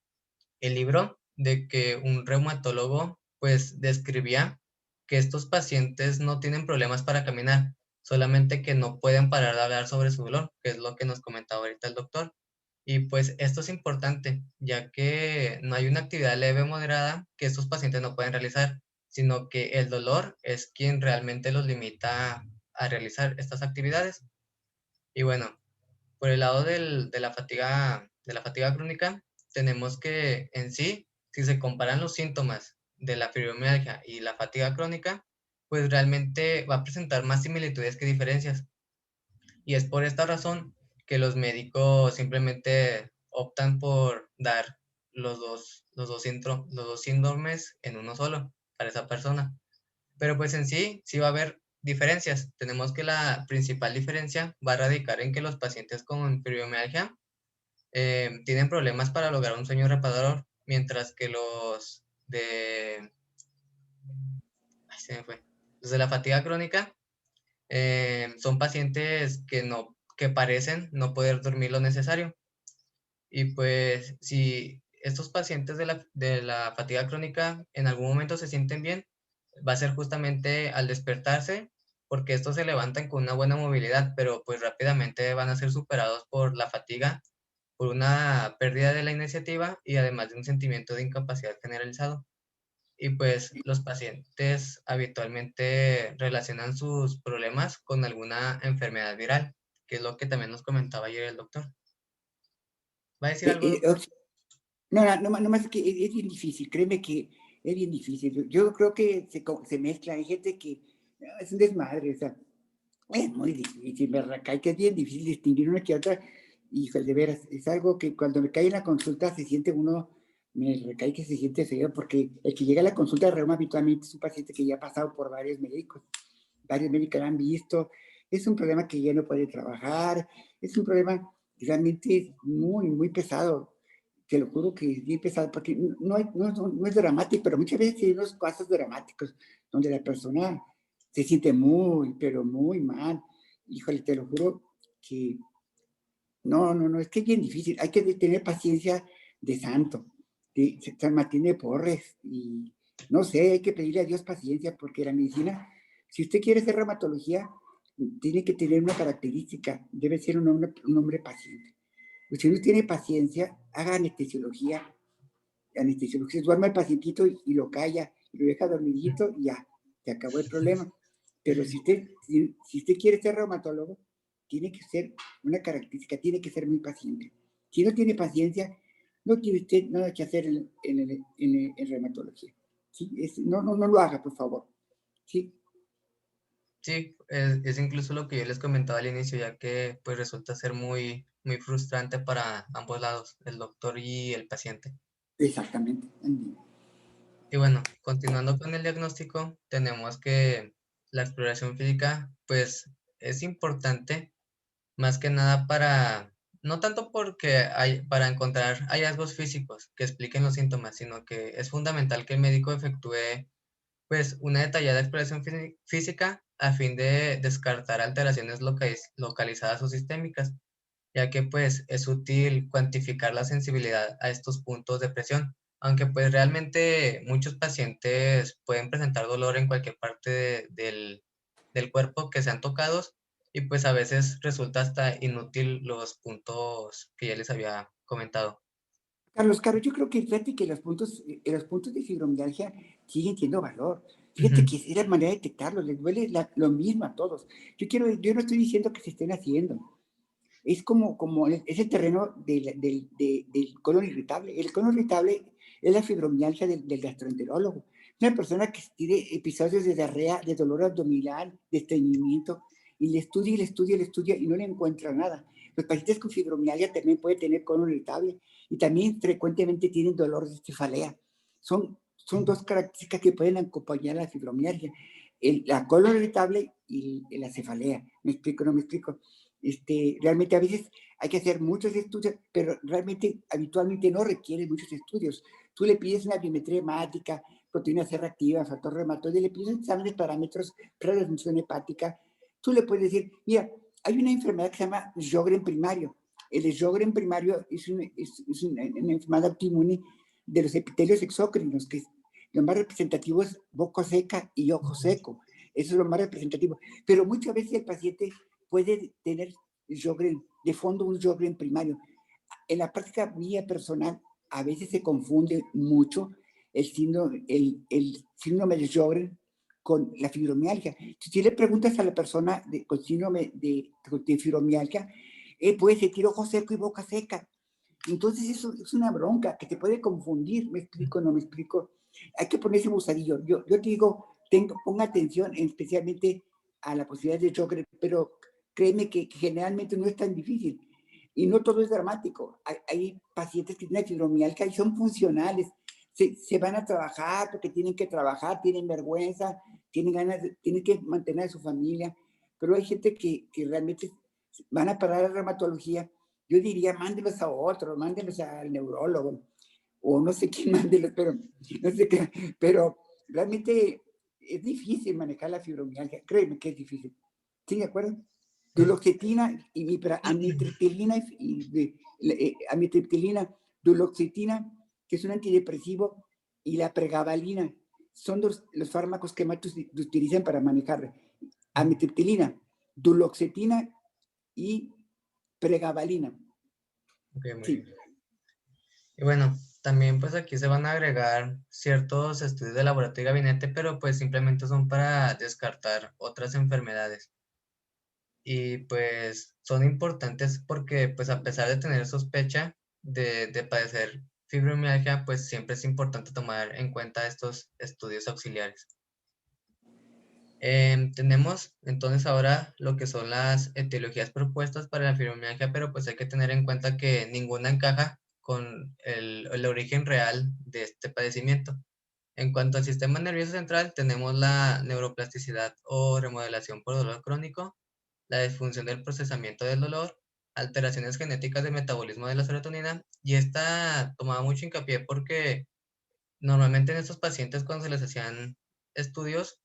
el libro de que un reumatólogo pues describía que estos pacientes no tienen problemas para caminar, solamente que no pueden parar de hablar sobre su dolor, que es lo que nos comentaba ahorita el doctor. Y pues esto es importante, ya que no hay una actividad leve o moderada que estos pacientes no pueden realizar, sino que el dolor es quien realmente los limita a realizar estas actividades. Y bueno, por el lado de la fatiga crónica, tenemos que en sí, si se comparan los síntomas de la fibromialgia y la fatiga crónica, pues realmente va a presentar más similitudes que diferencias. Y es por esta razón que los médicos simplemente optan por dar los dos síndromes en uno solo para esa persona. Pero pues en sí, sí va a haber diferencias. Tenemos que la principal diferencia va a radicar en que los pacientes con fibromialgia tienen problemas para lograr un sueño reparador, mientras que los de... Ay, se me fue. Desde la fatiga crónica, son pacientes que parecen no poder dormir lo necesario. Y pues si estos pacientes de la fatiga crónica en algún momento se sienten bien, va a ser justamente al despertarse, porque estos se levantan con una buena movilidad, pero pues rápidamente van a ser superados por la fatiga, por una pérdida de la iniciativa y además de un sentimiento de incapacidad generalizado. Y pues los pacientes habitualmente relacionan sus problemas con alguna enfermedad viral, que es lo que también nos comentaba ayer el doctor. ¿Va a decir algo, doctor? No, no más que es bien difícil, créeme que es bien difícil. Yo creo que se mezcla, hay gente que es un desmadre, o sea, es muy difícil, me recae que es bien difícil distinguir una que otra, y de veras, es algo que cuando me cae en la consulta se siente uno, me recae que se siente feo, porque el que llega a la consulta de reuma habitualmente es un paciente que ya ha pasado por varios médicos lo han visto, es un problema que ya no puede trabajar, es un problema realmente muy, muy pesado. Te lo juro que es bien pesado, porque no es dramático, pero muchas veces hay unos casos dramáticos donde la persona se siente muy, pero muy mal. Híjole, te lo juro que no, es que es bien difícil. Hay que tener paciencia de santo, de San Martín de Porres, y no sé, hay que pedirle a Dios paciencia, porque la medicina, si usted quiere hacer reumatología, tiene que tener una característica, debe ser un hombre paciente. Pues si no tiene paciencia, haga anestesiología, duerme al pacientito y lo calla, y lo deja dormidito y ya, se acabó el problema. Pero si usted quiere ser reumatólogo, tiene que ser una característica, tiene que ser muy paciente. Si no tiene paciencia, no tiene usted nada que hacer en reumatología. ¿Sí? No lo haga, por favor. ¿Sí? Sí, es incluso lo que yo les comentaba al inicio, ya que pues resulta ser muy, muy frustrante para ambos lados, el doctor y el paciente. Exactamente. Y bueno, continuando con el diagnóstico, tenemos que la exploración física pues es importante más que nada no tanto para encontrar hallazgos físicos que expliquen los síntomas, sino que es fundamental que el médico efectúe pues una detallada exploración física a fin de descartar alteraciones localizadas o sistémicas, ya que pues es útil cuantificar la sensibilidad a estos puntos de presión, aunque pues realmente muchos pacientes pueden presentar dolor en cualquier parte del cuerpo que sean tocados, y pues a veces resulta hasta inútil los puntos que ya les había comentado. Carlos, yo creo que fíjate que los puntos de fibromialgia siguen teniendo valor. Fíjate Ujú. que es la manera de detectarlos, les duele lo mismo a todos. Yo no estoy diciendo que se estén haciendo. Es es el terreno del colon irritable. El colon irritable es la fibromialgia del gastroenterólogo. Una persona que tiene episodios de diarrea, de dolor abdominal, de estreñimiento, y le estudia y no le encuentra nada. Los pacientes con fibromialgia también pueden tener colon irritable y también frecuentemente tienen dolor de cefalea. Son dos características que pueden acompañar a la fibromialgia. La colon irritable y la cefalea. ¿Me explico? ¿No me explico? Realmente a veces hay que hacer muchos estudios, pero realmente habitualmente no requiere muchos estudios. Tú le pides una biometría hemática, proteína C reactiva, factor reumatoide, le pides exámenes, parámetros, pruebas de función hepática. Tú le puedes decir, mira, hay una enfermedad que se llama Sjögren primario. El Sjögren primario es una enfermedad autoinmune de los epitelios exócrinos, que lo más representativo es boca seca y ojo seco. Eso es lo más representativo. Pero muchas veces el paciente puede tener Sjögren, de fondo un Sjögren primario. En la práctica mía personal, a veces se confunde mucho el síndrome de Sjögren con la fibromialgia. Si le preguntas a la persona con síndrome de fibromialgia, puede sentir ojo seco y boca seca. Entonces eso es una bronca que te puede confundir. ¿Me explico? ¿No me explico? Hay que ponerse busadillo. Yo te digo, ponga atención especialmente a la posibilidad de Sjögren, pero créeme que generalmente no es tan difícil. Y no todo es dramático. Hay pacientes que tienen fibromialgia y son funcionales. Se van a trabajar porque tienen que trabajar, tienen vergüenza, tienen ganas, tienen que mantener a su familia. Pero hay gente que realmente van a parar a reumatología. Yo diría, mándelos a otro, mándelos al neurólogo, o no sé quién mándelos, pero no sé qué. Pero realmente es difícil manejar la fibromialgia, créeme que es difícil. ¿Sí, de acuerdo? Duloxetina y amitriptilina, duloxetina, que es un antidepresivo, y la pregabalina, son los fármacos que más utilizan para manejar. Amitriptilina, duloxetina y pregabalina. Ok, muy Sí. bien. Y bueno, también pues aquí se van a agregar ciertos estudios de laboratorio y gabinete, pero pues simplemente son para descartar otras enfermedades. Y pues son importantes porque pues a pesar de tener sospecha de padecer fibromialgia, pues siempre es importante tomar en cuenta estos estudios auxiliares. Tenemos entonces ahora lo que son las etiologías propuestas para la fibromialgia, pero pues hay que tener en cuenta que ninguna encaja con el origen real de este padecimiento. En cuanto al sistema nervioso central, tenemos la neuroplasticidad o remodelación por dolor crónico, la disfunción del procesamiento del dolor, alteraciones genéticas de metabolismo de la serotonina, y esta tomaba mucho hincapié porque normalmente en estos pacientes cuando se les hacían estudios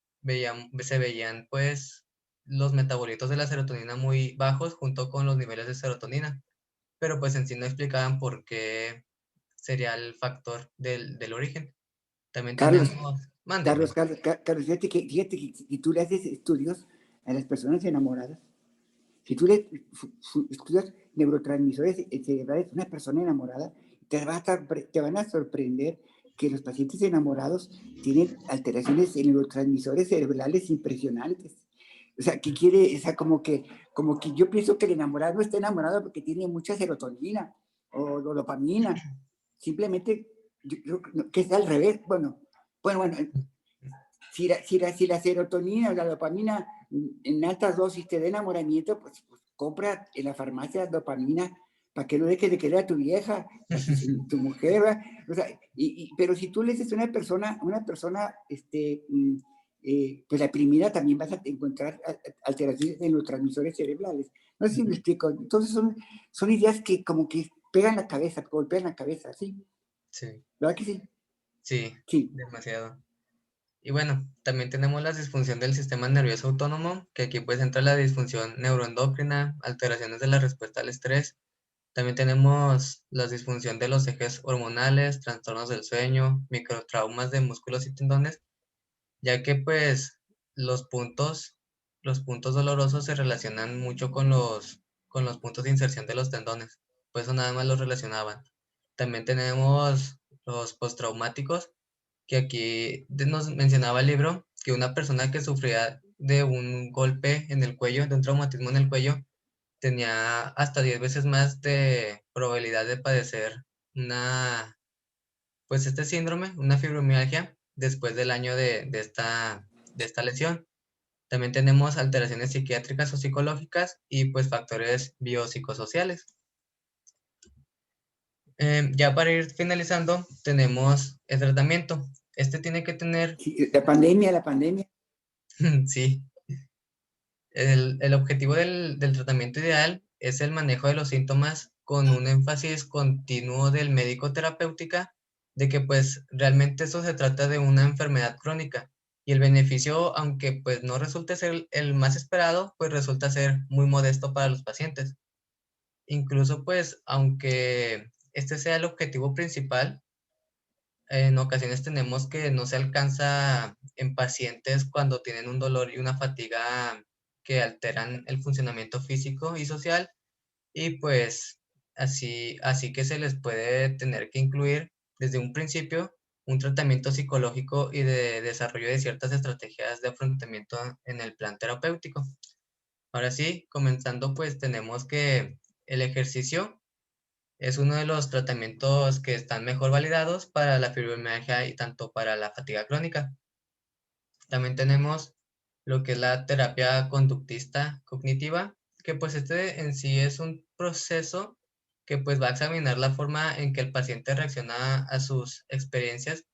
se veían pues los metabolitos de la serotonina muy bajos junto con los niveles de serotonina, pero pues en sí no explicaban por qué sería el factor del origen. También Carlos, tenemos, mándeme. Carlos, fíjate que si tú le haces estudios a las personas enamoradas, si tú le estudias neurotransmisores cerebrales de una persona enamorada, te van a sorprender que los pacientes enamorados tienen alteraciones en neurotransmisores cerebrales impresionantes. O sea, ¿qué quiere? O sea, como que yo pienso que el enamorado no está enamorado porque tiene mucha serotonina o dopamina. Simplemente, yo creo que es al revés. Bueno, si la serotonina o la dopamina en altas dosis te da enamoramiento, pues compra en la farmacia dopamina para que no dejes de querer a tu vieja, a tu mujer, ¿verdad? O sea, pero si tú le dices a una persona, pues deprimida, también vas a encontrar alteraciones en los transmisores cerebrales. No sé si me explico. Entonces son ideas que como que pegan la cabeza, golpean la cabeza, ¿sí? Sí. ¿Verdad que sí? Sí, Sí. demasiado. Y bueno, también tenemos la disfunción del sistema nervioso autónomo, que aquí pues entra la disfunción neuroendocrina, alteraciones de la respuesta al estrés. También tenemos la disfunción de los ejes hormonales, trastornos del sueño, microtraumas de músculos y tendones, ya que pues los puntos dolorosos se relacionan mucho con los puntos de inserción de los tendones. Por eso nada más los relacionaban. También tenemos los postraumáticos, que aquí nos mencionaba el libro que una persona que sufría de un golpe en el cuello, de un traumatismo en el cuello, tenía hasta 10 veces más de probabilidad de padecer pues este síndrome, una fibromialgia, después del año de esta lesión. También tenemos alteraciones psiquiátricas o psicológicas y pues factores biopsicosociales. Ya para ir finalizando, tenemos el tratamiento. Este tiene que tener, Sí, la pandemia. sí, el objetivo del tratamiento ideal es el manejo de los síntomas con un énfasis continuo del médico terapéutica de que pues realmente eso se trata de una enfermedad crónica y el beneficio, aunque pues no resulte ser el más esperado, pues resulta ser muy modesto para los pacientes. Incluso pues aunque este sea el objetivo principal, en ocasiones tenemos que no se alcanza en pacientes cuando tienen un dolor y una fatiga que alteran el funcionamiento físico y social y pues así que se les puede tener que incluir desde un principio un tratamiento psicológico y de desarrollo de ciertas estrategias de afrontamiento en el plan terapéutico. Ahora sí, comenzando pues tenemos que el ejercicio es uno de los tratamientos que están mejor validados para la fibromialgia y tanto para la fatiga crónica. También tenemos lo que es la terapia conductista cognitiva, que pues este en sí es un proceso que pues va a examinar la forma en que el paciente reacciona a sus experiencias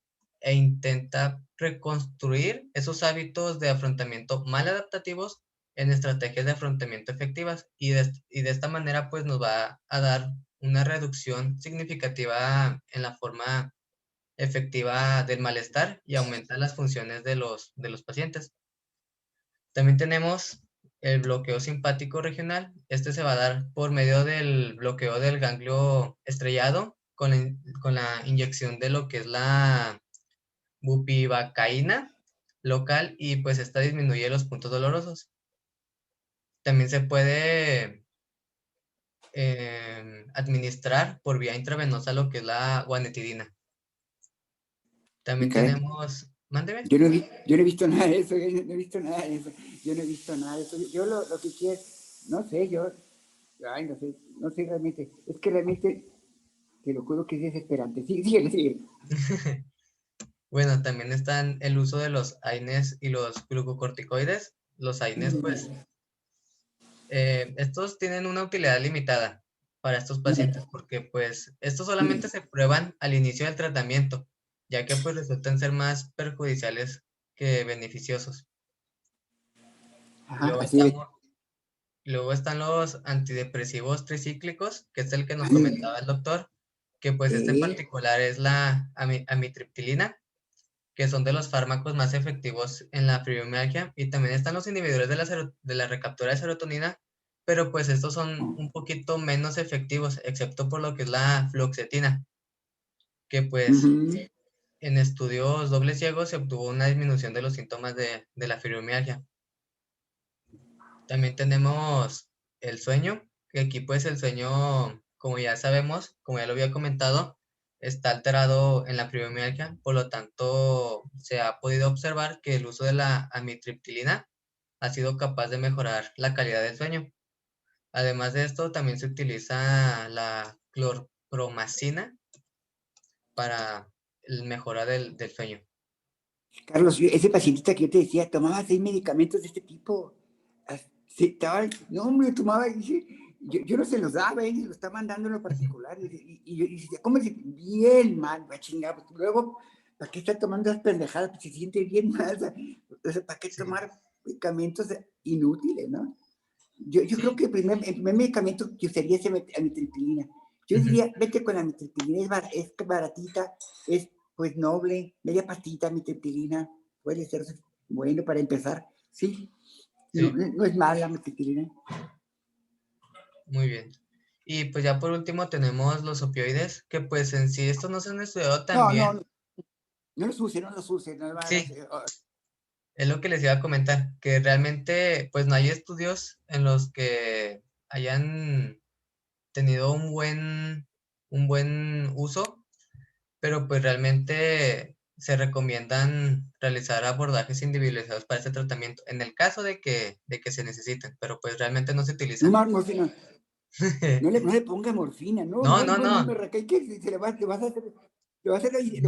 e intenta reconstruir esos hábitos de afrontamiento mal adaptativos en estrategias de afrontamiento efectivas y de esta manera pues nos va a dar una reducción significativa en la forma efectiva del malestar y aumenta las funciones de los pacientes. También tenemos el bloqueo simpático regional. Este se va a dar por medio del bloqueo del ganglio estrellado con la inyección de lo que es la bupivacaína local, y pues esta disminuye los puntos dolorosos. También se puede administrar por vía intravenosa lo que es la guanetidina. También Ok. tenemos... Mándeme. Yo no he visto nada de eso, yo no he visto nada de eso. Yo no he visto nada de eso. Yo lo que quiero, no sé, ay, no sé realmente. Es que realmente, te lo juro que es desesperante. Sí, sigue. Bueno, también están el uso de los AINES y los glucocorticoides. Los AINES, pues, estos tienen una utilidad limitada para estos pacientes porque, pues, estos solamente se prueban al inicio del tratamiento, ya que, pues, resultan ser más perjudiciales que beneficiosos. Ajá, así es. Luego están los antidepresivos tricíclicos, que es el que nos comentaba el doctor, que pues este en particular es la amitriptilina, que son de los fármacos más efectivos en la fibromialgia, y también están los inhibidores de la recaptura de serotonina, pero pues estos son un poquito menos efectivos, excepto por lo que es la fluoxetina, que pues en estudios dobles ciegos se obtuvo una disminución de los síntomas de la fibromialgia. También tenemos el sueño, que aquí pues el sueño, como ya sabemos, como ya lo había comentado, está alterado en la fibromialgia, por lo tanto se ha podido observar que el uso de la amitriptilina ha sido capaz de mejorar la calidad del sueño. Además de esto, también se utiliza la clorpromacina para la mejora del sueño. Carlos, ese pacientita que yo te decía, tomaba 6 medicamentos de este tipo. No, hombre, tomaba, yo no se los daba, lo estaba mandando en lo particular. Y yo decía, ¿cómo se bien mal? Va a chingar. Pues, luego, ¿para qué está tomando esas pendejadas? Pues se siente bien mal. O sea, ¿para qué tomar medicamentos inútiles, no? Yo creo que el primer medicamento que usaría es amitriptilina. Yo diría, vete con la amitriptilina, es baratita, es pues noble, media pastita amitriptilina, puede ser bueno para empezar, sí. No es mala la amitriptilina. Muy bien. Y pues ya por último tenemos los opioides, que pues en sí estos no se han estudiado tan bien. No los use. Sí, es lo que les iba a comentar, que realmente pues no hay estudios en los que hayan tenido un buen uso, pero pues realmente se recomiendan realizar abordajes individualizados para este tratamiento, en el caso de que se necesiten, pero pues realmente no se utilizan. Morfina. No le ponga morfina, no me recae que se le va a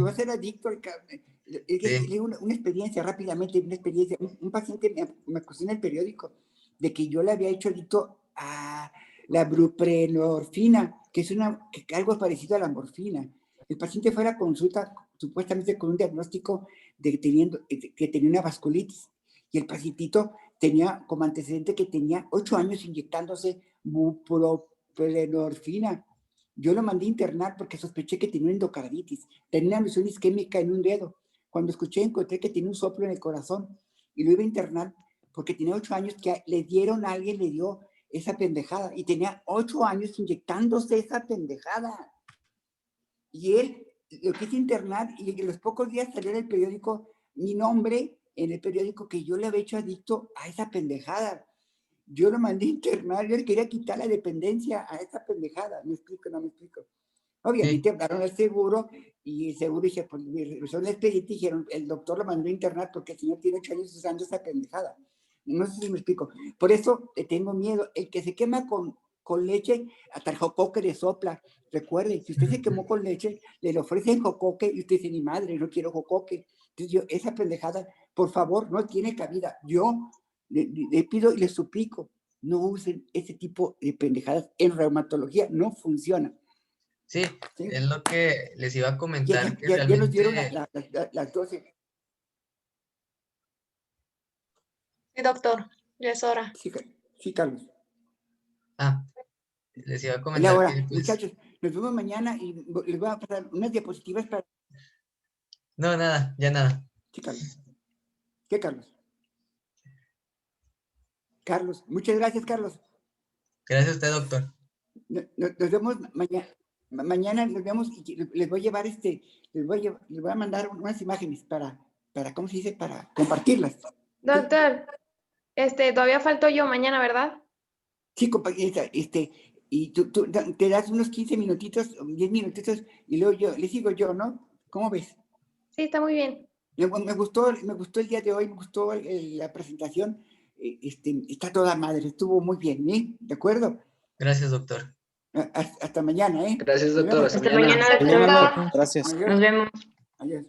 hacer adicto al carne. Sí. Una experiencia rápidamente, un paciente me acusó en el periódico de que yo le había hecho adicto a la buprenorfina, que es algo parecido a la morfina. El paciente fue a la consulta supuestamente con un diagnóstico de que tenía una vasculitis, y el pacientito tenía como antecedente que tenía 8 años inyectándose buprenorfina. Yo lo mandé a internar porque sospeché que tenía una endocarditis, tenía una lesión isquémica en un dedo. Cuando encontré que tenía un soplo en el corazón, y lo iba a internar porque tenía 8 años que alguien le dio esa pendejada, y tenía 8 años inyectándose esa pendejada. Y él lo quise internar, y en los pocos días salió en el periódico mi nombre, en el periódico, que yo le había hecho adicto a esa pendejada. Yo lo mandé a internar, yo le quería quitar la dependencia a esa pendejada. ¿Me explico? No me explico. Obviamente hablaron al seguro, y el seguro dice, pues revisaron el expediente y dijeron, el doctor lo mandó a internar porque el señor tiene 8 años usando esa pendejada. No sé si me explico. Por eso tengo miedo. El que se quema con leche, hasta el jocoque le sopla. Recuerden, si usted se quemó con leche, le ofrecen jocoque y usted dice, ni madre, no quiero jocoque. Entonces esa pendejada, por favor, no tiene cabida. Yo le pido y le suplico, no usen ese tipo de pendejadas en reumatología, no funciona. Sí, es lo que les iba a comentar. Ya nos dieron las 12. Sí, doctor, ya es hora. Sí, Carlos. Les iba a Es la comentar hora. que... Muchachos, nos vemos mañana y les voy a pasar unas diapositivas para No, nada, ya nada. Sí, Carlos. ¿Qué, Carlos? Carlos, muchas gracias, Carlos. Gracias a usted, doctor. Nos vemos mañana. Mañana nos vemos y les voy a llevar les voy a mandar unas imágenes para, ¿cómo se dice? Para compartirlas. Doctor, todavía falto yo mañana, ¿verdad? Sí, compañerita, y tú te das unos 15 minutitos, 10 minutitos, y luego le sigo yo, ¿no? ¿Cómo ves? Sí, está muy bien. Me gustó el día de hoy, me gustó la presentación, está toda madre, estuvo muy bien, ¿eh? ¿De acuerdo? Gracias, doctor. Hasta mañana, ¿eh? Gracias, Nos doctor. vemos. Hasta Hasta mañana. mañana, Mañana, doctor. gracias. Adiós. Nos vemos. Adiós.